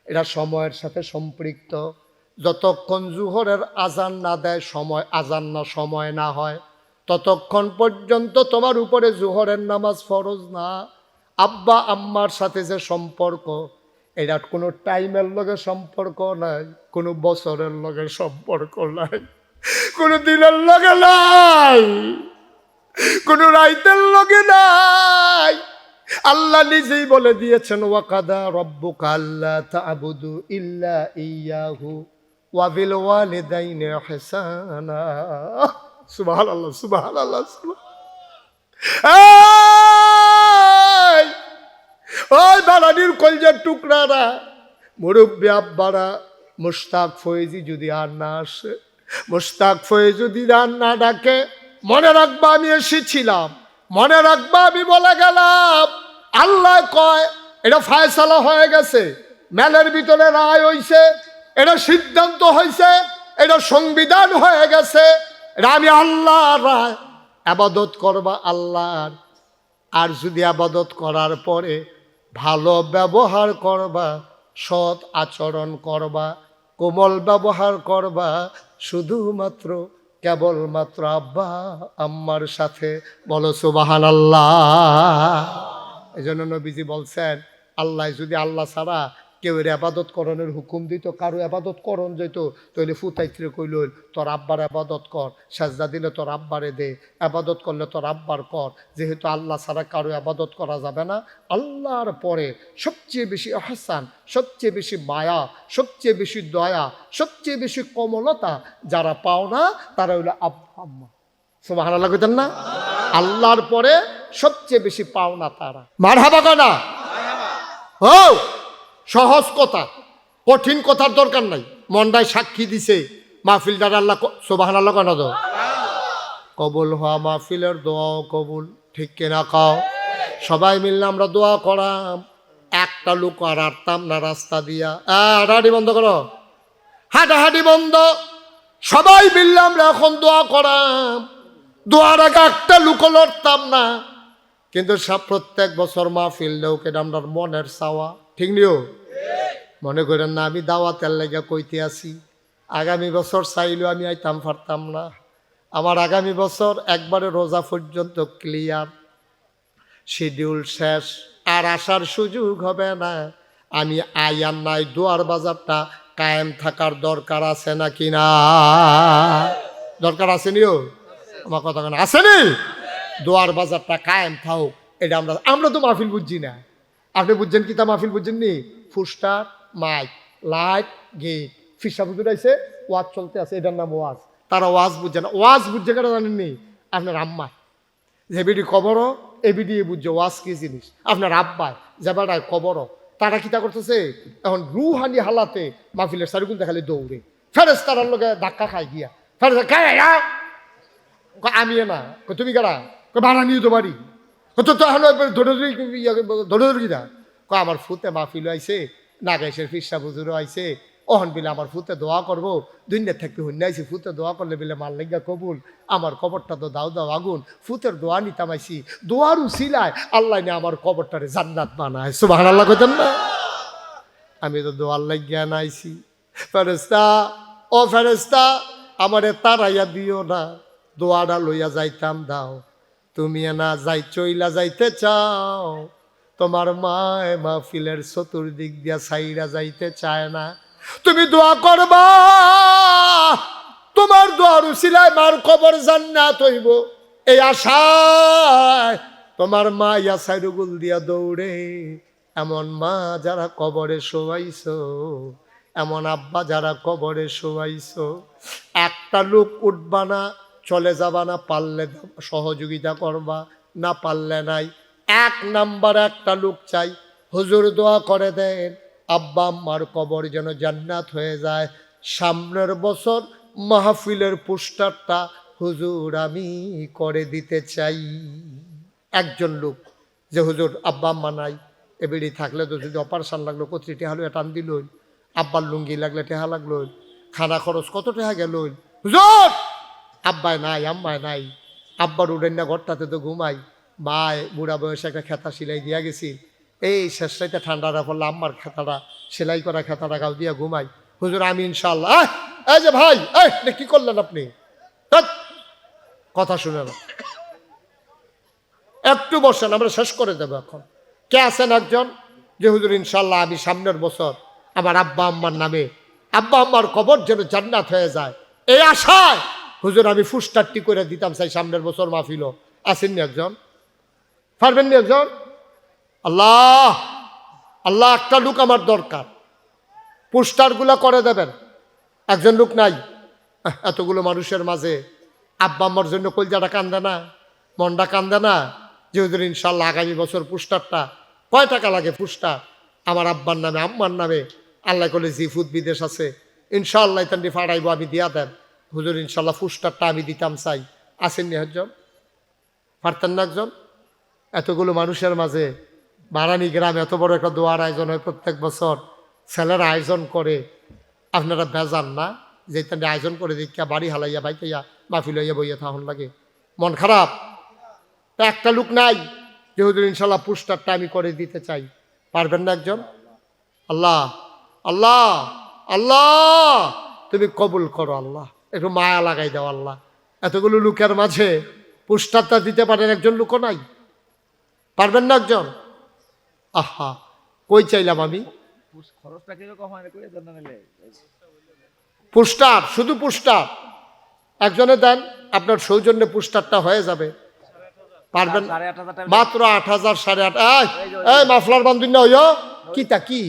এটা সময়ের সাথে সম্পৃক্ত। যতক্ষণ জোহরের আজান না দেয়, সময় আজান না সময় না হয়, ততক্ষণ পর্যন্ত তোমার উপরে জোহরের নামাজ ফরজ না। আব্বা আম্মার সাথে যে সম্পর্ক, এটা কোনো টাইমের লগে সম্পর্ক নাই, কোনো বছরের লগে সম্পর্ক নাই, কোনো দিনের লগে নাই, কোনো রাইতের লগে নাই। আল্লাহ নিজেই বলে দিয়েছেন, ওয়াকাদা রব্বুকা আল্লা তা'বুদু ইল্লা ইয়াহু ওয়া বিল ওয়ালিদাইনি ইহসানা। সুবহানাল্লাহ সুবহানাল্লাহ। ওই বাড়ানির কলজের টুকরারা, মুরব্বী আব্বারা, মুশতাক ফয়েজি যদি আর না আসে, মুশতাক ফয়েজ যদি আর না ডাকে, মনে রাখবা আমি এসেছিলাম, মনে রাখবা আমি বলে গেলাম। আল্লাহ কয় এটা ফায়সালা হয়ে গেছে, মেলের ভিতরে রায় হইছে, এটা সিদ্ধান্ত হয়েছে, এটা সংবিধান হয়ে গেছে, এটা আমি আল্লাহর রায়। আবাদত করবা আল্লাহর, আর যদি আবাদত করার পরে ভালো ব্যবহার করবা, সৎ আচরণ করবা, কোমল ব্যবহার করবা, শুধুমাত্র কেবলমাত্র আব্বা আম্মার সাথে। বলো সুবহানাল্লাহ। এই জন্য নবীজি বলছেন, আল্লাহ যদি আল্লাহ ছাড়া কেউ এর আবাদত করণের হুকুম দিত, কারো আবাদত করণ যেত, তাহলে ফুতাইত্রে কইল তোর আব্বার আবাদত কর, সাজদা দিলে তোর আব্বারে দে, আবাদত করলে তোর আব্বার কর। যেহেতু আল্লাহ ছাড়া কারো আবাদত করা যাবে না, আল্লাহর পরে সবচেয়ে বেশি আহসান, সবচেয়ে বেশি মায়া, সবচেয়ে বেশি দয়া, সবচেয়ে বেশি কোমলতা যারা পাও না, তারা হইলো আব্বা আম্মা। সুবহানাল্লাহ কইতেন না? আল্লাহর পরে সবচেয়ে বেশি পাওনা তারা। মারহাবা কনা ও, সহজ কথা, কঠিন কথার দরকার নাই। মন্ডায় সাক্ষী দিছে মাহফিলদার আল্লাহ, সুবহানাল্লাহ কনা তো কবুল হওয়া মাহফিলের দোয়াও কবুল, ঠিক কিনা কাও? সবাই মিললে আমরা দোয়া করাম, একটা লোক আর আটতাম না রাস্তা দিয়া। হাঁটাহাঁটি বন্ধ করো, হাঁটাহাঁটি বন্ধ। সবাই মিললে আমরা এখন দোয়া করাম, দোয়ার আগে একটা লুকো লড়তাম না। কিন্তু সব প্রত্যেক বছর মাহফিল দেওকে আমরা মনের চাওয়া, ঠিক নিও? মনে করেন না আমি দাওয়াতের লেগে কইতে আসি, আগামী বছর চাইলেও আমি আইতাম পারতাম না। আমার আগামী বছর একবারে রোজা পর্যন্ত ক্লিয়ার, শিডিউল শেষ, আর আসার সুযোগ হবে না। আমি আয়ার নাই, দোয়ার বাজারটা কায়েম থাকার দরকার আছে নাকি না? দরকার আছে নিও? আমার কথা কেন আসেনি? দোয়ার বাজারটা কায়েম থাও, এটা আমরা তো মাহফিল বুঝছি না। আপনি বুঝছেন কি? তা মাহফিল বুঝছেন নি? ফুস্টার, মাইক, লাইট, গেট, ফিসা বুঝে রয়েছে, ওয়াজ চলতে আছে, এটার নাম ওয়াজ। তারা ওয়াজ বুঝছে না। ওয়াজ বুঝছে কেন জানেননি? আপনার আম্মা যে বিডি কবরও এ বিডি বুঝছে ওয়াজ কি জিনিস। আপনার আব্বায় যে বেড়ায় কবরও, তারা কিতা করতেছে এখন রুহানি হালাতে মাহফিলের সারিগুন দেখালে দৌড়ে, ফেরেশতার লগে ধাক্কা খাই গিয়া, ফেরেশতা খায় আমি না, তুমি কারা ভাড়া নিয়ে তো বাড়ি তো ধরে ধরে কিনা আমার ফুতে মাহফিল আইছে, নাগাইশের ফিসা বুজুরও আইছে, অহন বিলে আমার ফুতে দোয়া করবো, দুনিয়া থাকতে হইনা আইছি, ফুতে দোয়া করলে বিলে মাল লেগা কবুল, আমার কবরটা তো দাও দাও আগুন, ফুতের দোয়া নিতাম আইছি, দোয়ার উসিলায় আল্লাহ নে আমার কবরটারে জান্নাত বানায়। সুবহানাল্লাহ কইতেন না? আমি তো দোয়ার লাগিয়া নাইছি। ফেরেশতা, ও ফেরেশতা, আমারে তারাইয়া দিও না, দোয়াটা লইয়া যাইতাম দাও। তুমি না যাই চইলা যাইতে চাও, তোমার মায় মাহফিলের চতুর্দিক দিয়া সাইরা যাইতে চায় না। তুমি দোয়া করবা, তোমার দোয়ার উসিলায় মার কবর জান্নাত হইব, এই আশায় তোমার মা ইয়াসাইরুগুল দিয়া দৌড়ে। এমন মা যারা কবরে শোয়াইছো, এমন আব্বা যারা কবরে শোয়াইছো, একটা লোক উঠবা না, চলে যাবা না, পারলে সহযোগিতা করবা, না পারলে নাই। 1 নাম্বার একটা লোক চাই, হুজুর দোয়া করে দেন আব্বা আম্মার কবর যেন জান্নাত হয়ে যায়। সামনের বছর মাহফিলের পোস্টারটা হুজুর আমি করে দিতে চাই। একজন লোক যে হুজুর আব্বা আম্মা নাই, এবেড়ি থাকলে তো যদি অপারেশন লাগলো কতটি টেহা লইয়া টান দিল, আব্বার লুঙ্গি লাগলে টেহা লাগলো, খানা খরচ কত টেহা গেল। হুজুর আব্বায় নাই আম্মায় নাই, আব্বার উড়েন না ঘরটাতে তো ঘুমাই, মায় বুড়া বয়সে একটা খেতা সেলাই দিয়া গেছি, এই শেষ রাইতে ঠান্ডাটা পড়লে আম্মার খেতাটা সেলাই করা খেতাটা গাও দিয়া ঘুমাই। হুজুর আমি ইনশাল্লাহ। এই যে ভাই, এই কি করলেন আপনি? কথা শুনে না, একটু বসেন, আমরা শেষ করে দেবো এখন। কে আছেন একজন যে হুজুর ইনশাল্লাহ আমি সামনের বছর আমার আব্বা আম্মার নামে, আব্বা আম্মার কবর যেন জান্নাত হয়ে যায়, এই আশায় হুজুর আমি ফুসটারটি করে দিতাম চাই সামনের বছর মাহফিল? আসেননি একজন? পারবেননি একজন? আল্লাহ আল্লাহ, একটা লোক আমার দরকার, পোস্টারগুলো করে দেবেন। একজন লোক নাই? এতগুলো মানুষের মাঝে আব্বা আম্মার জন্য কলজাটা কান্দে না, মনটা কান্দে না যে হুজুর ইনশাল্লাহ আগামী বছর পোস্টারটা কয় টাকা লাগে? পোস্টার আমার আব্বার নামে আম্মার নামে, আল্লাহ করলে জিফুদ বিদেশ আছে ইনশাল্লাহ তান্ডি ফাড়াইবো, আমি দিয়া দেন হুজুর ইনশাল্লাহ পোস্টারটা আমি দিতাম চাই। আসেননি একজন? পারতেন না একজন? এতগুলো মানুষের মাঝে বারানি গ্রামে এত বড় একটা দোয়ার আয়োজন হয় প্রত্যেক বছর, ছেলেরা আয়োজন করে, আপনারা বেজান না যে তান্ডি আয়োজন করে দিকা বাড়ি হালাইয়া বাইকাইয়া মাহফিল হইয়া বইয়া থাকুন লাগে? মন খারাপ? তা একটা লোক নাই যে হুজুর ইনশাল্লাহ পোস্টারটা আমি করে দিতে চাই? পারবেন না একজন? আল্লাহ আল্লাহ আল্লাহ, তুমি কবুল করো আল্লাহ, একটু মায়া লাগাই দাও আল্লাহ। এতগুলো লোকের মাঝে পোস্টারটা দিতে পারেন একজন লোকও নাই? পারবেন না একজন? আহা, কই চাইলাম আমি পোস্টার, শুধু পোস্টার একজনে দেন, আপনার সৌজন্যে পোস্টারটা হয়ে যাবে। পারবেন? মাত্র 8,000, 8,500। এই মাফলার বান্ধব না হইও কিতা কি?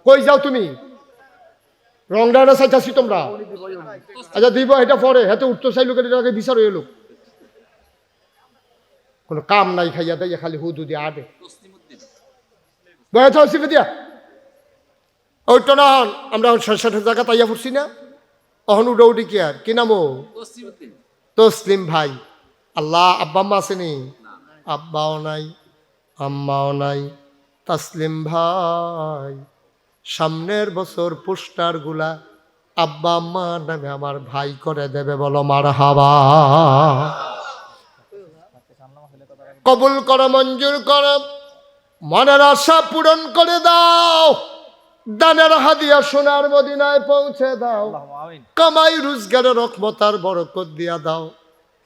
কই যাও তুমি? রং ডায়না চাইতাছি তোমরা? আচ্ছা দিব, এটা পরে হাতে উঠতে চাই লোকের আগে বিচার হয়ে লোক কোনো কাম নাই, খাইয়া দেয় খালি হুদু দিয়ে আডে দিয়া ওইটা না। আমরা 60 জায়গা তাইয়া পড়ছি না, অহন উডা উডি কি আর কি নামো? তসলিম ভাই। আল্লাহ আব্বা আম্মা আসেনি? আব্বাও নাই আম্মাও নাই। তসলিম ভাই সামনের বছর পোস্টার গুলা আব্বা আম্মা নামে আমার ভাই করে দেবে, বলো মারহাবা। কবুল করো, মঞ্জুর করো, মনের আশা পূরণ করে দাও, দানের হাদিয়া সোনার মদিনায় পৌঁছে দাও, কামাই রোজগারের রহমতার বরকত দিয়া দাও।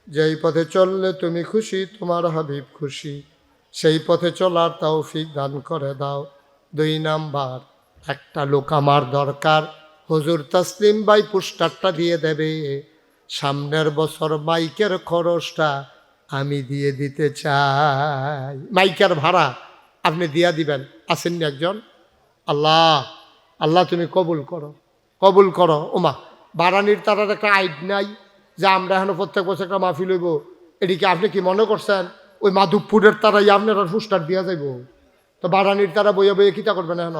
যেই পথে চললে তুমি খুশি, তোমার হাবিব খুশি, সেই পথে চলার তৌফিক দান করে দাও। 2 নাম্বার, একটা লোক আমার দরকার, হুজুর তসলিম ভাই পোস্টারটা দিয়ে দেবে, সামনের বছর মাইকের খরচটা আমি দিয়ে দিতে চাই, মাইকের ভাড়া আপনি দিয়া দিবেন। আসেননি একজন? আল্লাহ আল্লাহ, তুমি কবুল করো, কবুল করো। ওমা, বারানির তারার একটা আইড নাই যে আমরা এখন প্রত্যেক বছর একটা মাহফিল হইব, এটিকে আপনি কি মনে করছেন ওই মাধবপুরের তারাই আপনারা পোস্টার দিয়া যাইব? তো বারানির তারা বইয়া বইয়া কিতা করবেন এখন?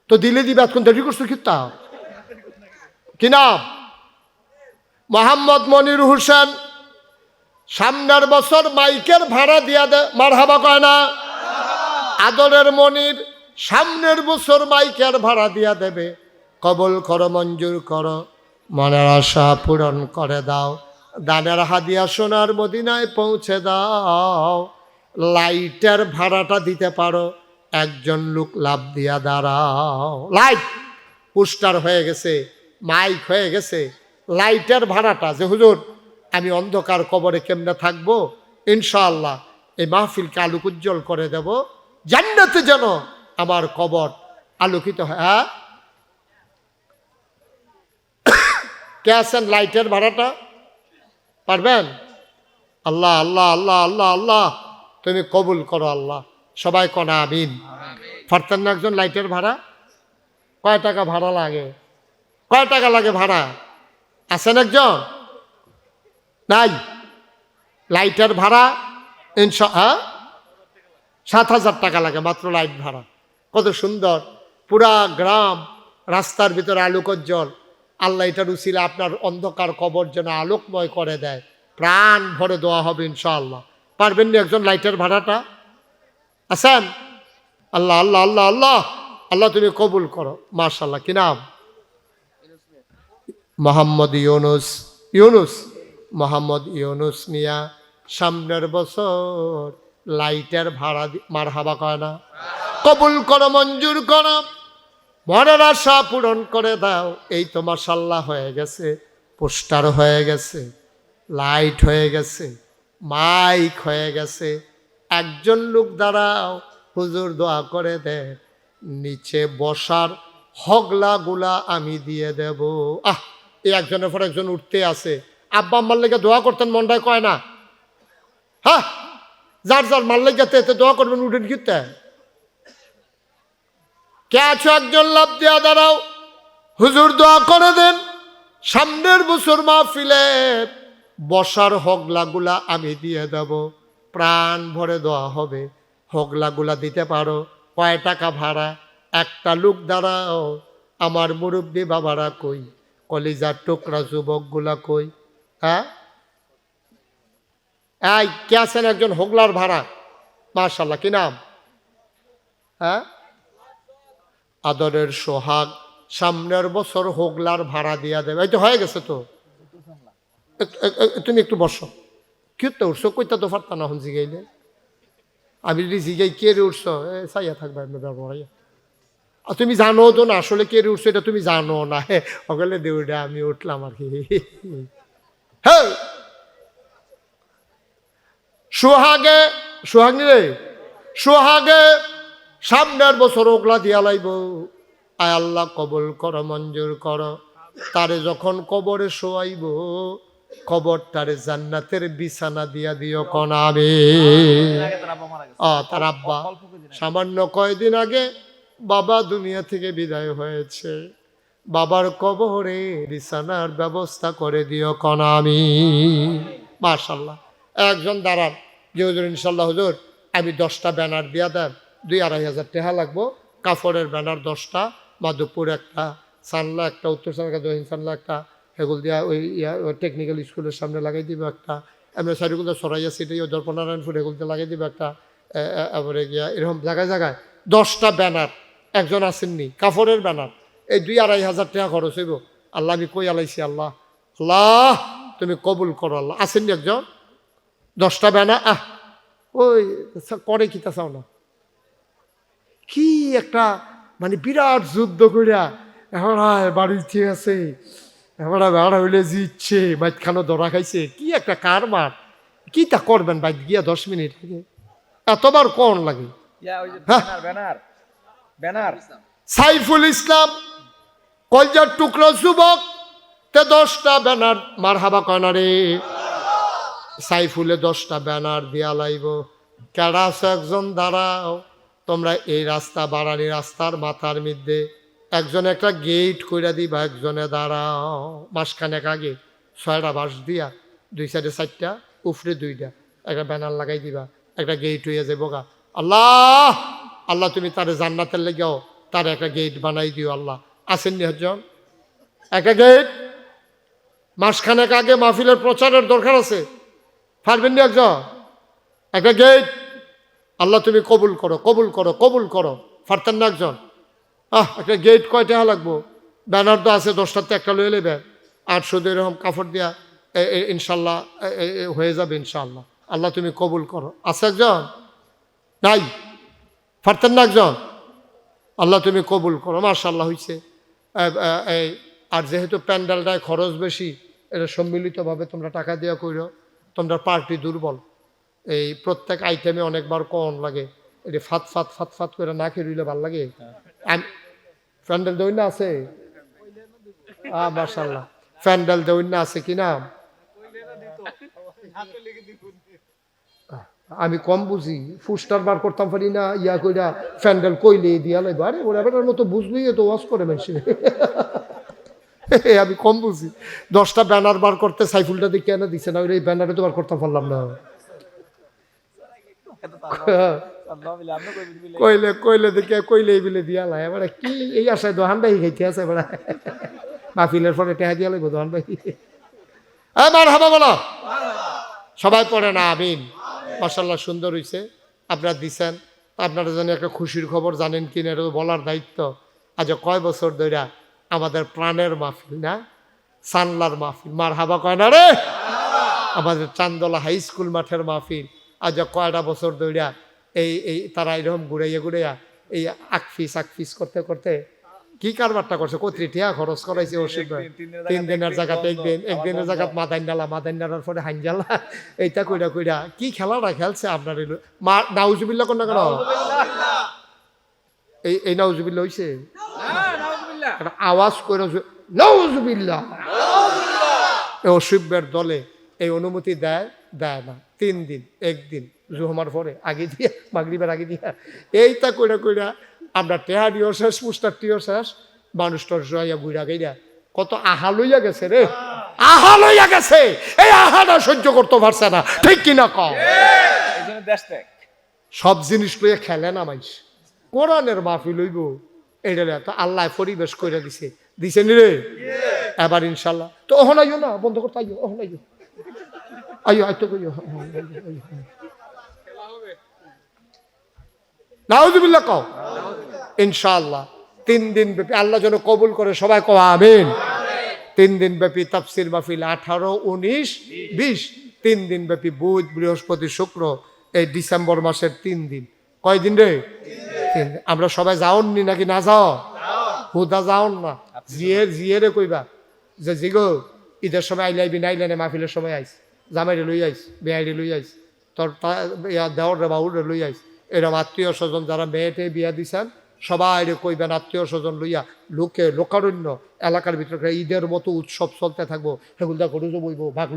তো দিলে দিবে, এখন দেরি করছো কিতা? কি নাম? মোহাম্মদ মনির হোসেন। সামনের বছর মাইকের ভাড়া দিয়া দে, মারহাবা কয় না? আদরের মনির সামনের বছর মাইকের ভাড়া দিয়া দেবে। কবুল করো, মঞ্জুর করো, মনের আশা পূরণ করে দাও, দানের হাদিয়া সোনার মদিনায় পৌঁছে দাও। লাইটের ভাড়াটা দিতে পারো, একজন লোক লাভ দিয়া দাঁড়াও। লাইট পোস্টার হয়ে গেছে, মাইক হয়ে গেছে, লাইটের ভাড়াটা যে হুজুর আমি অন্ধকার কবরে কেমনে থাকবো, ইনশাআল্লাহ এই মাহফিলকে আলোক উজ্জ্বল করে দেব, জান্নাতে যেন আমার কবর আলোকিত হয়। হ্যাঁ, কে আছেন লাইটের ভাড়াটা পারবেন? আল্লাহ আল্লাহ আল্লাহ আল্লাহ আল্লাহ তুমি কবুল করো আল্লাহ। সবাই কনা আমিন। পারতেন না একজন লাইটের ভাড়া? কয় টাকা ভাড়া লাগে? কয় টাকা লাগে ভাড়া? আছেন একজন? নাই? লাইটের ভাড়া হ্যাঁ 7,000 টাকা লাগে মাত্র লাইট ভাড়া। কত সুন্দর পুরা গ্রাম, রাস্তার ভিতরে আলোকোজ্জ্বল। আল্লাহ এটার উসিলা আপনার অন্ধকার কবর যেন আলোকময় করে দেয়। প্রাণ ভরে দোয়া হবে ইনশাআল্লাহ। পারবেন না একজন লাইটের ভাড়াটা? আছেন? আল্লাহ আল্লাহ আল্লাহ আল্লাহ আল্লাহ তুমি কবুল করো। মাশাআল্লাহ, কি নাম? মোহাম্মদ ইউনুস। ইউনুস, মোহাম্মদ ইউনুস মিয়া সামনের বছর লাইটের ভাড়া মারহাবা কয় না? কবুল করো, মঞ্জুর করো, মনের আশা পূরণ করে দাও। এই তো মাশাআল্লাহ হয়ে গেছে, পোস্টার হয়ে গেছে, লাইট হয়ে গেছে, মাইক হয়ে গেছে। একজন লোক দাঁড়াও, হুজুর দোয়া করে দে, নিচে বসার হগলাগুলা আমি দিয়ে দেব। এই একজনের পর একজন উঠতে আছে। আব্বা আম্মার লেগে দোয়া করতেন, মনটায় কয় না? হ্যাঁ, যার যার মাল লেগে এতে দোয়া করবেন, উঠেন কিতে কে আছো একজন লাভ দেয়া দাঁড়াও, হুজুর দোয়া করে দেন, সামনের বছর মাহফিলে বসার হগলাগুলা আমি দিয়ে দেব। প্রাণ ভরে দোয়া হবে। হগলাগুলা দিতে পারো? কয় টাকা ভাড়া? একটা লোক দাঁড়াও, আমার মুরব্বী বাবারা কই, কলিজার টুকরা যুবকগুলা কই? হ্যাঁ, এই কে আছেন একজন হোগলার ভাড়া? মাশাআল্লাহ, কি নাম? হ্যাঁ, আদরের সোহাগ সামনের বছর হোগলার ভাড়া দিয়া দেবে। এই তো হয়ে গেছে তো, তুমি একটু বসো। কি তো উঠছো? কইতা তো পারতা না হন জিগাইলে। আমি যদি জিগাই কে রে উঠছো, চাইয়া থাকবে ব্যবহার। তুমি জানো তো না আসলে কে রে উঠছো, এটা তুমি জানো না। ওগুলো দেউডা আমি উঠলাম আর কি। হ্যাঁ, সোহাগে, সোহাগ নিলে সোহাগে সামনের বছর ওগলা দিয়া লাইব। আয় আল্লাহ কবুল করো, মঞ্জুর করো। তারে যখন কবরে শোয়াইব, কবরটারে জান্নাতের বিছানা দিয়া দিও কনাবে। তার আব্বা সামান্য কয়দিন আগে বাবা দুনিয়া থেকে বিদায় হয়েছে। বাবার কবরে বিছানার ব্যবস্থা করে দিও কনামি। মাশাআল্লাহ। একজন দাঁড়ান যে হুজুর ইনশাল্লাহ হুজুর আমি 10টা ব্যানার দিয়া দেন, 2-2,500 টাকা লাগবো। কাপড়ের ব্যানার 10টা, মাধবপুর একটা, সানলা একটা, উত্তর সানলা, দক্ষিণ সানলা একটা, এগুলো দিয়া ওই টেকনিক্যাল স্কুলের সামনে লাগাই দিব একটা, এমনি সাইডগুলো সরাইয়া সিটাই ওই দর্পনারায়ণপুর এগুলোতে লাগাই দিব একটা, এবারে গিয়া এরকম জায়গায় জায়গায় 10টা ব্যানার। একজন আসেননি, কাপড়ের ব্যানার, এই 2-2,500 টাকা খরচ হইব। আল্লাহ আমি কই আলাইছি, আল্লাহ আল্লাহ তুমি কবুল করো আল্লাহ। আসেননি একজন? 10টা ব্যানার ওই করে কি তা চাও না? কি একটা মানে বিরাট যুদ্ধ করিয়া এখন বাড়িতে আছে, এখন বেড়া হইলে জিতছে, মাঝখানে ধরা খাইছে, কি একটা কারবার। কি তা করবেন বাইক গিয়া 10 মিনিট আগে এতবার কোন লাগে? সাইফুল ইসলাম কলজার টুকরো যুবক, তে 10টা ব্যানার মারহাবা কয়না রে। সাইফুলে 10টা ব্যানার দিয়া লাইব। কেডা আছে একজন দাঁড়াও, তোমরা এই রাস্তা বাড়ানি রাস্তার মাথার মধ্যে একজন একটা গেট কইরা দিবা, একজনে দাঁড়াও। মাসখানেক আগে 6টা বাঁশ দিয়া 2 সাইডে 4টা, উপরে 2টা, একটা ব্যানার লাগাই দিবা, একটা গেট হইয়া যাবো গা। আল্লাহ আল্লাহ তুমি তারে জান্নাতের লেগেও তার একটা গেট বানাই দিও আল্লাহ। আসেননি একজন? একটা গেট মাসখানেক আগে মাহফিলের প্রচারের দরকার আছে, পারবেন না একজন? একটা গেট আল্লাহ তুমি কবুল করো, কবুল করো, কবুল করো। পারতেন না একজন? একটা গেট কয় টাকা লাগবো? ব্যানার তো আছে 10টাতে একটা লয়ে নেবে, আর শুধু এরকম কাপড় দিয়া ইনশাল্লাহ হয়ে যাবে ইনশাআল্লাহ। আল্লাহ তুমি কবুল করো। আছে একজন? নাই? পারতেন না একজন? আল্লাহ তুমি কবুল করো। মাশাআল্লাহ হয়েছে। আর যেহেতু প্যান্ডেলটায় খরচ বেশি, এটা সম্মিলিতভাবে তোমরা টাকা দেওয়া করো। তোমরা পার্টি দুর্বল, এই প্রত্যেক আইটেমে অনেকবার কন লাগে, এটা ফাত ফাত ফাত ফাত করে না খেয়ে রইলে ভাল লাগে। প্যান্ডেল দই না আছে? মাশাআল্লাহ, প্যান্ডেল দই না আছে কিনা? আমি কম বুঝি, ফুস্টার বার করতাম পারি না, ইয়া কইরা প্যান্ডেল কইলে দিয়া লাগবে। আরে ওরা বেটার মতো বুঝলেই তো ওয়াজ করে মানুষে। আমি কম বুঝি, 10টা ব্যানার বার করতে সাইফুলটা দেখে এনে দিছে না, ওই ব্যানারে তো বার করতে পারলাম না। কইলে কইলে দেখে কইলে এই বিলে দিয়া লাই এবারে কি এই আশায় দোহান ভাই খাইতে আছে এবার মাহফিলের পরে টেহা দিয়া লাগবো দোহান ভাই। মারহাবা বলো সবাই, পড়ে না আমিন। মাশাআল্লাহ সুন্দর হইছে, আপনারা দিছেন। আপনারা জানেন একটা খুশির খবর জানেন কিনা এটা বলার দায়িত্ব। আজ কয় বছর ধরে আমাদের প্রাণের মাহফিল না, সানলার মাহফিল, মারহাবা কয় না রে, আমাদের চান্দলা হাই স্কুল মাঠের মাহফিল আজ কয়টা বছর ধরে এই তারা এরকম ঘুরাইয়া ঘুরাইয়া এই আকফিস করতে করতে কি কারবারটা করছে, কতটি টিয়া খরচ করাইছে। ওষুধ 3 দিনের জায়গাতে একদিনের জায়গাত মাদাইন ডালার পরে হাইনজালা, এইটা কইরা কইরা কি খেলাটা খেলছে আপনার। নাউজুবিল্লাহ কোন না কেন এই নাউজুবিল্লাহ হইছে, আওয়াজ করে নাউজুবিল্লাহ। অসিবের দলে এই অনুমতি দেয় না। 3 দিন, একদিন জুহমার পরে আগে দিয়া, মাগরিবের আগে দিয়া, এইটা কইরা কইরা আমরা টেহারিও শেষ, পুস্টারটিও শেষ, মানুষ টর্জয়া ঘুরা গেইরা কত আহা লইয়া গেছে রে, আহা লইয়া গেছে। এই আহাটা সহ্য করতে পারছে না, ঠিক কিনা কও? সব জিনিস লইয়া খেলে না মানুষ। কোরআনের মাহফিল লইব, এইটা তো আল্লাহ পরিবেশ করে দিছে নি রে। এবার ইনশাল্লাহ তো ওহন আইও না, বন্ধ করতে আইও, ওহন আইও, আইও আইতো কইও নাউজুবিল্লাহ কও ইনশাআল্লাহ। 3 দিন ব্যাপী আল্লাহ যেন কবুল করে, সবাই কও আমিন। 3 দিন ব্যাপী তাফসীর মাহফিল 18, 19, 20, 3 দিন ব্যাপী বুধ, বৃহস্পতি, শুক্র, এই ডিসেম্বর মাসের 3 দিন। কয় দিন রে? 3 দিন। আমরা সবাই যাওননি নাকি না যাও? হুদা যাওন না, জিয়ে রে কইবা যে জিগো ঈদের সময় আইলাইবি, নাইলে না মাহফিলের সময় আইস, জামাইরে লই আইস, বেয়াইরে লই আইস, তোর দেওয়ার রে বাউরে লই আইস। এরকম আত্মীয় স্বজন যারা মেয়েটে বিয়া দিছেন সবাই কইবেন, আত্মীয় স্বজন লইয়া লোকারণ্য এলাকার ভিতরে ঈদের মতো উৎসব চলতে থাকবো। সেগুলো গরুজো বইব, ভাগ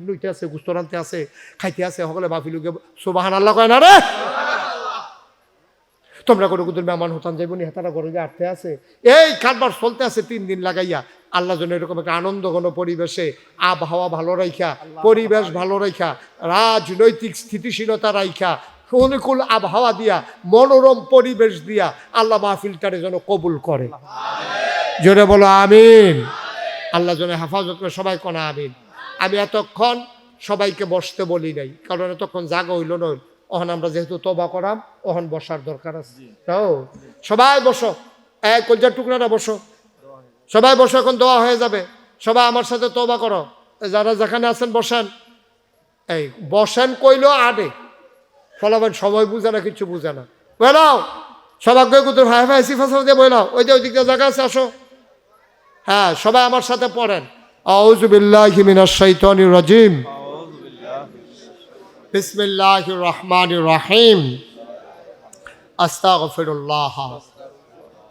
লইতে আছে, গুস্ত রানতে আছে, খাইতে আছে, সকলে মাহফিল সুবহানাল্লাহ কয় না রে। তোমরা কোনো কুতুর মেহমান হতান যাইব নি, হেতারা ঘরে আটতে আছে, এই কারবার চলতে আছে 3 দিন লাগাইয়া। আল্লাহ যেন এরকম একটা আনন্দ ঘন পরিবেশে, আবহাওয়া ভালো রাইখা, পরিবেশ ভালো রাইখা, রাজনৈতিক স্থিতিশীলতা রাইখা, অনুকূল আবহাওয়া দিয়া, মনোরম পরিবেশ দিয়া আল্লাহ মাহফিলটারে যেন কবুল করে। জোরে বলো আমিন। আল্লাহ যেন হেফাজত করে, সবাই কোনা আমিন। আমি এতক্ষণ সবাইকে বসতে বলি নাই, কারণ এতক্ষণ জাগা হইল নয়। ওখান আমরা যেহেতু তবা করাম, ওখান বসার দরকার আছে। সবাই বসো, এক কলজার টুকরাটা বসো, সবাই বসো, এখন দোয়া হয়ে যাবে। সবাই আমার সাথে তবা করো, যারা যেখানে আছেন বসেন। এই বসেন কইলো আডে ফলাবেন, সময় বুঝে না, কিছু বুঝে না। বলাও সবাইকে কুতুর ভাই ভাই সিফা দিয়ে বলাও, ওই যে ওই দিকটা জায়গা আছে, আসো। হ্যাঁ, সবাই আমার সাথে পড়েন, আউযু বিল্লাহি মিনাশ শাইতানির রাজিম, বিসমিল্লাহির রহমানির রহিম, আস্তাগফিরুল্লাহ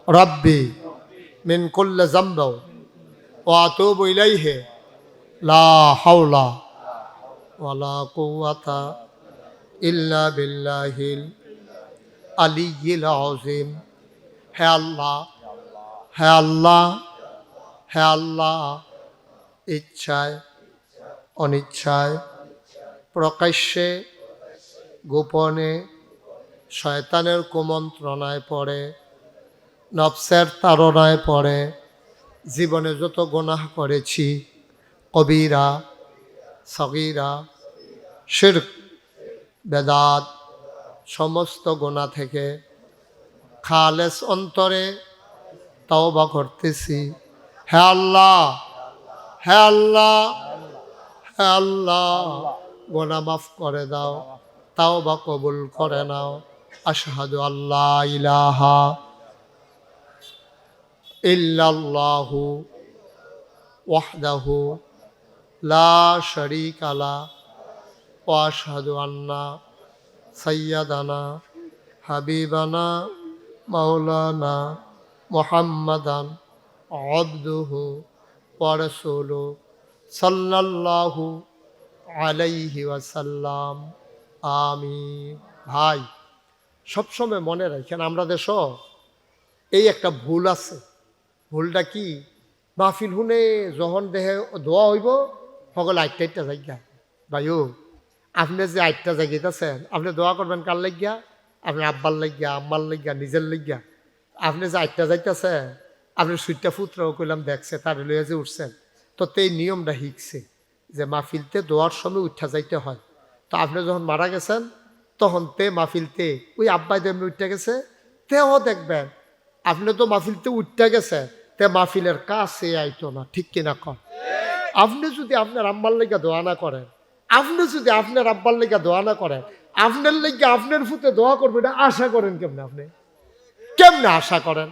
রাব্বি মিন কুল্লি যামবি ওয়া আতুবু ইলাইহি, লা হাওলা ওয়ালা কুওয়াতা ইল্লা বিল্লাহিল আলিয়্যিল আযীম। হে আল্লাহ, হে আল্লাহ, হে আল্লাহ, ইচ্ছায় অনিচ্ছায়, প্রকাশ্যে গোপনে, শয়তানের কুমন্ত্রণায় পড়ে, নফসের তাড়নায় পড়ে জীবনে যত গুনাহ করেছি, কবিরা সগীরা, শিরক বেদাত, সমস্ত গুনাহ থেকে খালেস অন্তরে তওবা করতেছি। হে আল্লাহ, হে আল্লাহ, হে আল্লাহ, গুনাহ মাফ করে দাও, তওবা কবুল করে নাও। আশহাদু আল্লা ইলাহা ইল্লাল্লাহু ওয়াহদাহু লা শারীকা লাহু ওয়া আশহাদু আন্না সাইয়্যিদানা হাবিবানা মাওলানা মুহাম্মাদান আবদুহু ওয়া রাসূলুহু সাল্লাল্লাহু আলাইহি ওয়াসাল্লাম। আমিন। ভাই সবসময় মনে রাখেন, আমরা দেশ এই একটা ভুল আছে। ভুলটা কি? মাহফিল হুনে যখন দেহে দোয়া হইব সকল আটটা জায়গা। ভাইও আপনি যে আটটা জায়গাতেছেন, আপনি দোয়া করবেন কার লাগিয়া? আপনি আব্বার লাগিয়া, আম্মার লাগিয়া, নিজের লাগিয়া। আপনি যে আটটা যাইতেছে, আপনি সুইটটা ফুতরাও কইলাম দেখছে, তার লইয়া যে উঠছেন, তো এই নিয়মটা শিখছে যে মাহফিলতে দোয়ার সময় উঠা যাইতে হয়। তো আপনি যখন মারা গেছেন তখন মাহফিলতে ওই আব্বাই দেমনি উঠতে গেছে, তেও দেখবেন আপনি তো মাহফিলতে উঠতে গেছে, মাহফিলের কাছে আইতো না। ঠিক কিনা কন? আপনি যদি আপনার আম্মার লেগা দোয়া না করেন, আপনি যদি আপনার আব্বার লেগা দোয়া না করেন, আপনার লেগে আপনার ফুতে দোয়া করবে, এটা আশা করেন কেমনে? আপনি কেমনে আশা করেন?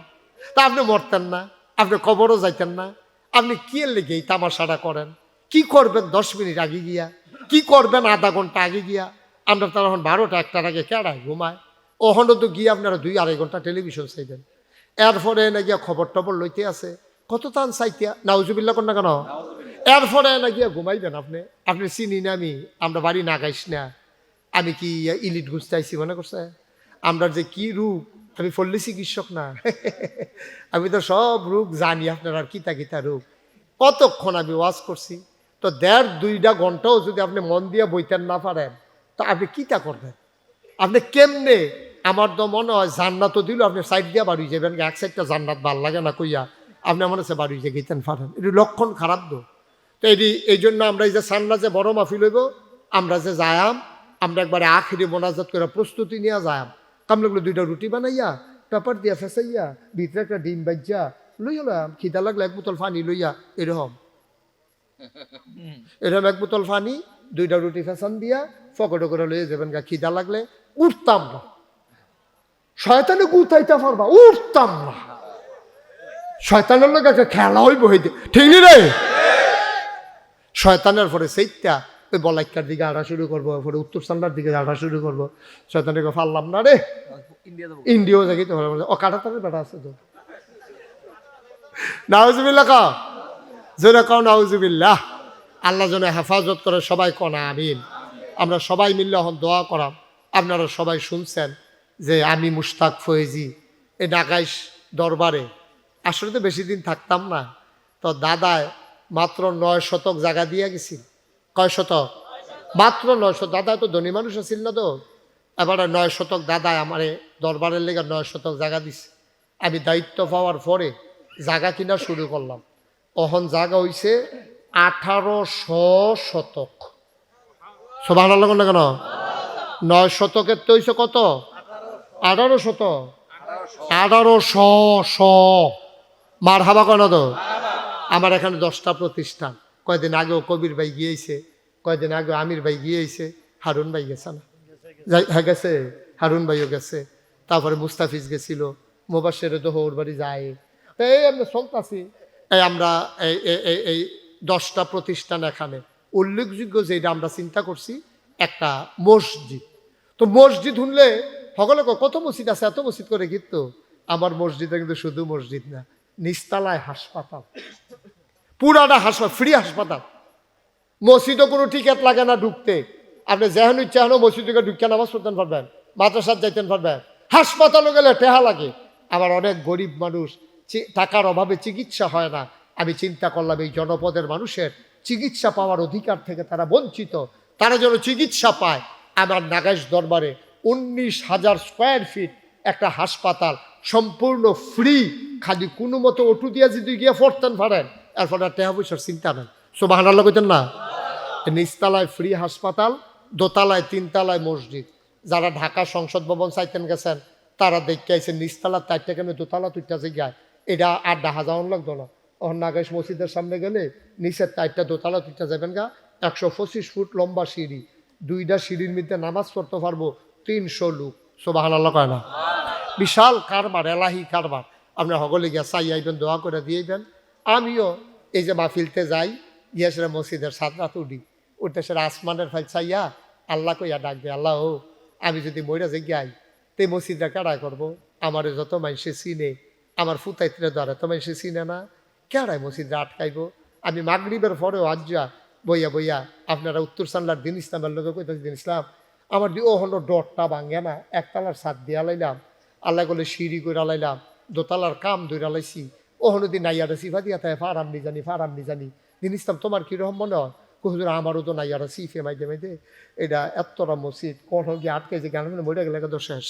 তা আপনি মরতেন না, আপনি কবরও যাইতেন না, আপনি কি লেগে এই তামাশাটা করেন? কি করবেন 10 মিনিট আগে গিয়া? কি করবেন আধা ঘন্টা আগে গিয়া? আমরা তার এখন 12টা 1টার আগে কেড়ায় ঘুমায়। ওখানে তো গিয়ে আপনারা 2-2.5 ঘন্টা টেলিভিশন চাইবেন। এরপরে এনে গিয়া খবর টবর লইতে আছে, কত টান চাইতিয়া, নাউজুবিল্লাহ কর না কেন? এরপরে এনে গিয়া ঘুমাইবেন। আপনি আপনি চিনি না আমি, আমরা বাড়ি না গাইস না, আমি কি ইলিট গুছতে আইসি মনে করছে? আমরা যে কি রূপ, আমি ফল্লি চিকিৎসক না আমি তো সব রূপ জানি, আপনার আর কিতা কিতা রূপ। কতক্ষণ আমি ওয়াজ করছি, তো 1.5-2 ঘন্টাও যদি আপনি মন দিয়ে বইতেন না পারেন, তো আপনি কিতা করবেন? আপনি কেমনে? আমার তো মনে হয় জান্নাত দিল, আপনি সাইড দিয়ে বাড়ি যাবেন, এক সাইডটা জান্নাত ভাল লাগে না কইয়া আপনি আমার কাছে বাড়ি যে গেতেন পারেন, এটি লক্ষণ খারাপ তো। তো এই জন্য আমরা এই যে সান্না যে বড় মাহফিল হইব, আমরা যে যায়াম, আমরা একবারে আখিরি মোনাজাত করে প্রস্তুতি নিয়ে যায়াম। কামলাগুলো 2টা রুটি বানাইয়া পেপার দিয়া ফেসাইয়া ভিতরে একটা ডিম বাজ্যা লই হলাম, খিদা লাগলে 1 বোতল পানি লইয়া, এরকম 1 বোতল পানি 2টা রুটি ফেসান দিয়া ফকটে করে লইয়া যাবেন গা। খিদা লাগলে উঠতাম না, শয়তানে গুতাইতে পারবা, উঠতাম না, শয়তানের লোক একটা খেলা হইব হইতে, ঠিক নি রে? শয়তানের পরে সেইটা ওই বলাইকার দিকে আড়া শুরু করবো, পরে উত্তর সান্ডার দিকে আড়া শুরু করবো। শয়তানকে ফাললাম না রে, ইন্ডিয়াও যাই তো ও কাটাতারের বেটা আছে তো। নাউজুবিল্লাহ কা জোরে কাও নাউজুবিল্লাহ। আল্লাহ যেন হেফাজত করে, সবাই কনা আমিন। আমরা সবাই মিললে এখন দোয়া করাম। আপনারা সবাই শুনছেন যে আমি মুশতাক ফয়েজি এই নাগাইশ দরবারে আসলে তো বেশি দিন থাকতাম না, তো দাদায় মাত্র 9 শতক জায়গা দিয়ে গেছি। কয় শতক? মাত্র 9 শতক। দাদা তো ধনী মানুষ আছিল না তো, এবারে 9 শতক দাদায় আমার দরবারের লেগে 9 শতক জায়গা দিছে। আমি দায়িত্ব পাওয়ার পরে জায়গা কিনা শুরু করলাম। অহন জায়গা হইছে 1800 শতক। সুবহানাল্লাহ না কেন? 9 শতকের তো হইছে কত? 1800। 1800 মারহাবা কেন তো? আমার এখানে 10টা প্রতিষ্ঠান। কয়দিন আগেও কবির ভাই গিয়েছে, কয়দিন আগেও আমির ভাই গিয়েছে, হারুন ভাই গেছে না? হ্যাঁ গেছে, হারুন ভাইও গেছে, তারপরে মুস্তাফিজ গেছিল, মোবাশের তো ওর বাড়ি যায়। তো এই আমরা চলতেছি, এই আমরা এই 10টা প্রতিষ্ঠান এখানে। উল্লেখযোগ্য যেটা আমরা চিন্তা করছি একটা মসজিদ। তো মসজিদ শুনলে সকলে কত মসজিদ আছে, এত মসজিদ করে কিন্তু আমার মসজিদে কিন্তু শুধু মসজিদ না, নিচতলায় হাসপাতাল, পুরাটা হাসপাতাল, ফ্রি হাসপাতাল। মসজিদও কোনো টিকিট লাগে না ঢুকতে, আপনি যেহেন ইচ্ছা হেন মসজিদে ঢুকে নামাজ পড়তেন পারবেন, মাদ্রাসাত যাইতেন পারবেন। হাসপাতালও গেলে টেহা লাগে। আবার অনেক গরিব মানুষ, টাকার অভাবে চিকিৎসা হয় না। আমি চিন্তা করলাম এই জনপদের মানুষের চিকিৎসা পাওয়ার অধিকার থেকে তারা বঞ্চিত, তারা যেন চিকিৎসা পায়। আমার নাগাইশ দরবারে 19,000 স্কোয়ার ফিট একটা হাসপাতাল, সম্পূর্ণ ফ্রি। খালি কোনো মতো অটু দিয়া যদি গিয়ে পড়তেন পারেন, এরপর আর টেহা পয়সার চিন্তা নেই। সুবহানাল্লাহ কইতেন না? নিচতলায় ফ্রি হাসপাতাল, দোতলায় 3তলায় মসজিদ। যারা ঢাকা সংসদ ভবন চাইতেন গেছেন তারা দেখতে আইসেন নিচতলা 4টা কেন দোতলা 2টা জায়গায়, এটা আর দেখা যাওয়ান লাগতো না। ওর নাগাইশ মসজিদের সামনে গেলে নিচের 4টা দোতলা 2টা যাবেন গা, 125 ফুট লম্বা সিঁড়ি, 2টা সিঁড়ির মধ্যে নামাজ পড়তে পারবো 300 লোক। সুবহানাল্লাহ কয় না? বিশাল কারবার, এলাহি কারবার। আপনি সকলে গিয়া চাই আইবেন, দোয়া করে দিয়েবেন। আমিও এই যে মাহফিলতে যাই, গিয়া সেটা মসজিদের সাদরাত উঠি, উঠতে সেটা আসমানের ফাইল চাইয়া আল্লাহ কইয়া ডাকবে, আল্লাহ ও আমি যদি মইরা যে গাই, তে মসজিদটা কেডায় করবো? আমার যত মানুষে চিনে, আমার ফুতাইত্রে দ্বারা তো মানুষে চিনে না, কেডায় মসজিদটা আটকাইব? আমি মাগরিবের পরেও আজ্জা বইয়া বইয়া আপনারা উত্তর সানলার দিন ইসলামের লোক কইতেছে দিন ইসলাম আমার দিয়ে ও হলো ডরটা ভাঙে না, একতলার ছাদ দিয়া লাইলাম, আল্লাহ বলে সিঁড়ি করে লাইলাম, দোতলার কাম ধইরা লাইছি, ও হলো দিন নাইয়ারা সিফা দিয়া তাই ফারাম নি জানি দিন ইসলাম তোমার কিরকম মনে হয়? হুজুর আমারও তো নাইয়ারা সিফে মাইদে মাইদে এটা এতটা মসজিদ কোন গিয়ে আটকেছে জ্ঞান মরে গেলে তো শেষ,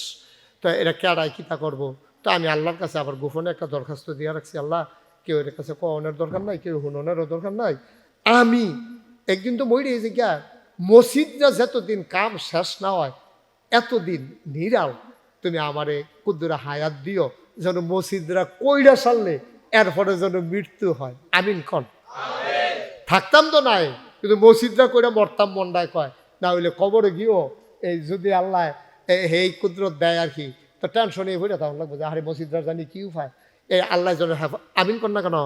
তো এটা কেডায় কিতা করবো? তো আমি আল্লাহর কাছে আবার গোপনে একটা দরখাস্ত দিয়ে রাখছি, আল্লাহ কেউ এর কাছে কনের দরকার নাই, কেউ হুননেরও দরকার নাই, আমি একদিন তো মরে গেছি গিয়া মসজিদটা যতদিন কাম শেষ না হয় এতদিন নিরাল তুমি আমারে কুদ্দুরা হায়াত দিও, যেন মসজিদরা কইরা সারলে এরপরে যেন মৃত্যু হয়। আমিন কন। থাকতাম তো নাই, কিন্তু মসজিদরা কইরা মরতাম মন্ডায় কয়, না হইলে কবরে গিয়েও এই যদি আল্লাহ এই কুদরত দেয় আর কি, তো টেনশনে হইলে তখন লাগবে যে আরে মসজিদরা জানি কি উপায়, এই আল্লাহ যেন আমিন কন না কেন।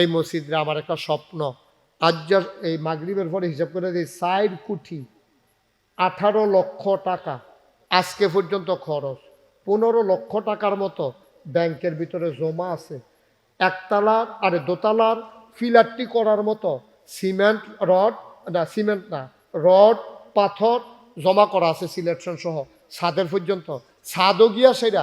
এই মসজিদরা আমার একটা স্বপ্ন। আজ এই মাগরিবের পরে হিসাব করে দিই 4 কোটি 18 লক্ষ টাকা আজকে পর্যন্ত খরচ, 15 লক্ষ টাকার মতো ব্যাংকের ভিতরে জমা আছে। একতলার আরে দোতলার ফিলারটি করার মতো সিমেন্ট রড পাথর জমা করা আছে সিলেকশন সহ ছাদের পর্যন্ত। ছাদও গিয়া সেটা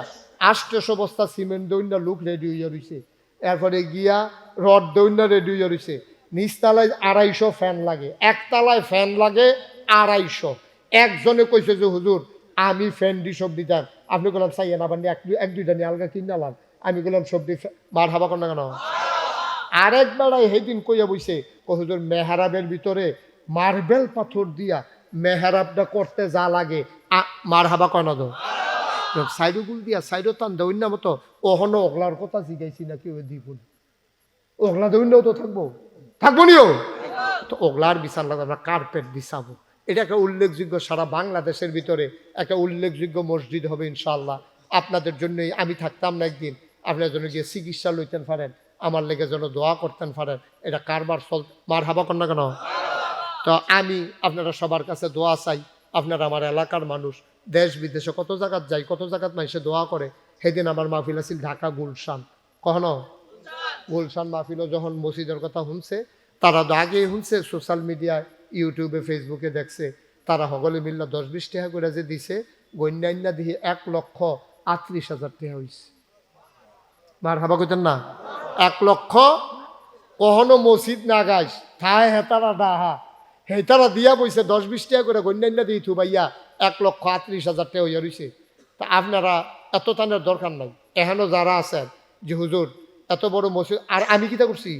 800 বস্তা সিমেন্ট দৈন্যা লোক রেডি হইয়া রয়েছে, এরপরে গিয়া রড দৈন্যা রেডি হইয়া রয়েছে। নিচতলায় 250 ফ্যান লাগে, একতলায় ফ্যান লাগে 250। একজনে কইছে যে হুজুর আমি ফ্যান দি সব দিতাম, আপনি বললাম চাইয়া না বানি এক দুইটা নিয়ে আলগা কিনালাম, আমি বললাম সব দি মার হাবা কর না কেন। আরেক বেড়ায় সেদিন কইয়া বইছে হুজুর মেহরাবের ভিতরে মার্বেল পাথর দিয়া মেহরাবটা করতে যা লাগে মার হাবা কয় না তো সাইডগুল দিয়া সাইডও টান দৈন্য মতো ওহনো ওগলার কথা জিগাইছি না কেউ দ্বিগুণ ওগলা দৈন্যও তো থাকবো নিও, তো ওগলার বিছান লাগে আমরা কার্পেট বিছাবো। এটা একটা উল্লেখযোগ্য সারা বাংলাদেশের ভিতরে একটা উল্লেখযোগ্য মসজিদ হবে ইনশাআল্লাহ। আপনাদের জন্যই আমি থাকতাম না একদিন, আপনার জন্য গিয়ে চিকিৎসা লইতেন পারেন, আমার লেগে যেন দোয়া করতেন পারেন, এটা কারবার চল মার হাবা কর না কেন। তো আমি আপনারা সবার কাছে দোয়া চাই, আপনারা আমার এলাকার মানুষ, দেশ বিদেশে কত জায়গাত যাই, কত জায়গাত মানুষে দোয়া করে। সেদিন আমার মাহফিল আছিল ঢাকা গুলশান, কখনো গুলশান মাহফিলও যখন মসজিদের কথা শুনছে, তারা তো আগেই শুনছে সোশ্যাল মিডিয়ায় ইউটিউবে ফেসবুকে দেখছে, তারা সকলে মিল্লা 10-20 টাকা করে যে দিছে গণ্যান্যা দিয়ে 1,38,000 টাকা হয়েছে। মার হাবা কইতেন না 1 লক্ষ। কখনো মসজিদ না গাইস থায় হেতারা ডাহা হেতারা দিয়া বইছে 10-20 টাকা করে গণ্যান্যা দিয়ে থু ভাইয়া 1,38,000 টাকা হইয়া রয়েছে। তা আপনারা এত টানের দরকার নাই, এখনো যারা আছেন যে হুজুর এত বড় মসজিদ, আর আমি কিতা করছি,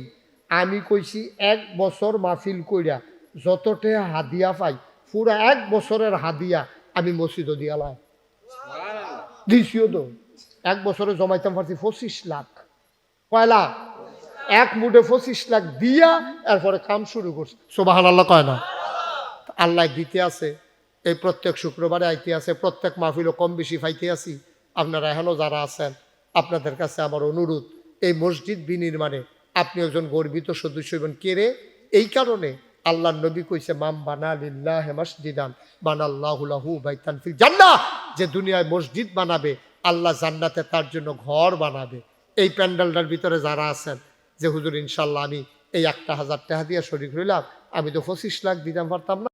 আমি কইছি 1 বছর মাহফিল কইরা যতটা হাদিয়া পাই পুরা 1 বছরের হাদিয়া আমি মসজিদও দিয়ালাই দিছিও তো। 1 বছরে জমাইতাম পারছি 25 লাখ। কয় লাখ? এক মুঠে 25 লাখ দিয়া এরপরে কাম শুরু করছে। সুবহানাল্লাহ কয় না? আল্লাহ দিতে আছে, এই প্রত্যেক শুক্রবারে আইতে আছে, প্রত্যেক মাহফিলও কম বেশি পাইতে আছি। আপনারা এখনো যারা আছেন আপনাদের কাছে আমার অনুরোধ, এই মসজিদ বিনির্মাণে আপনি একজন গর্বিত সদস্য হইবেন। কেরে? এই কারণে আল্লাহর নবী কইছে মাম বানা লিল্লাহি মাসজিদান বানাল্লাহু লাহু বাইতান ফিল জান্নাহ, যে দুনিয়ায় মসজিদ বানাবে আল্লাহ জান্নাতে তার জন্য ঘর বানাবে। এই প্যান্ডেলটার ভিতরে যারা আছেন যে হুজুর ইনশাল্লাহ আমি এই 1,000 টাকা দিয়ে শরীক হইলাম, আমি তো 25 লাখ দিতাম পারতাম না।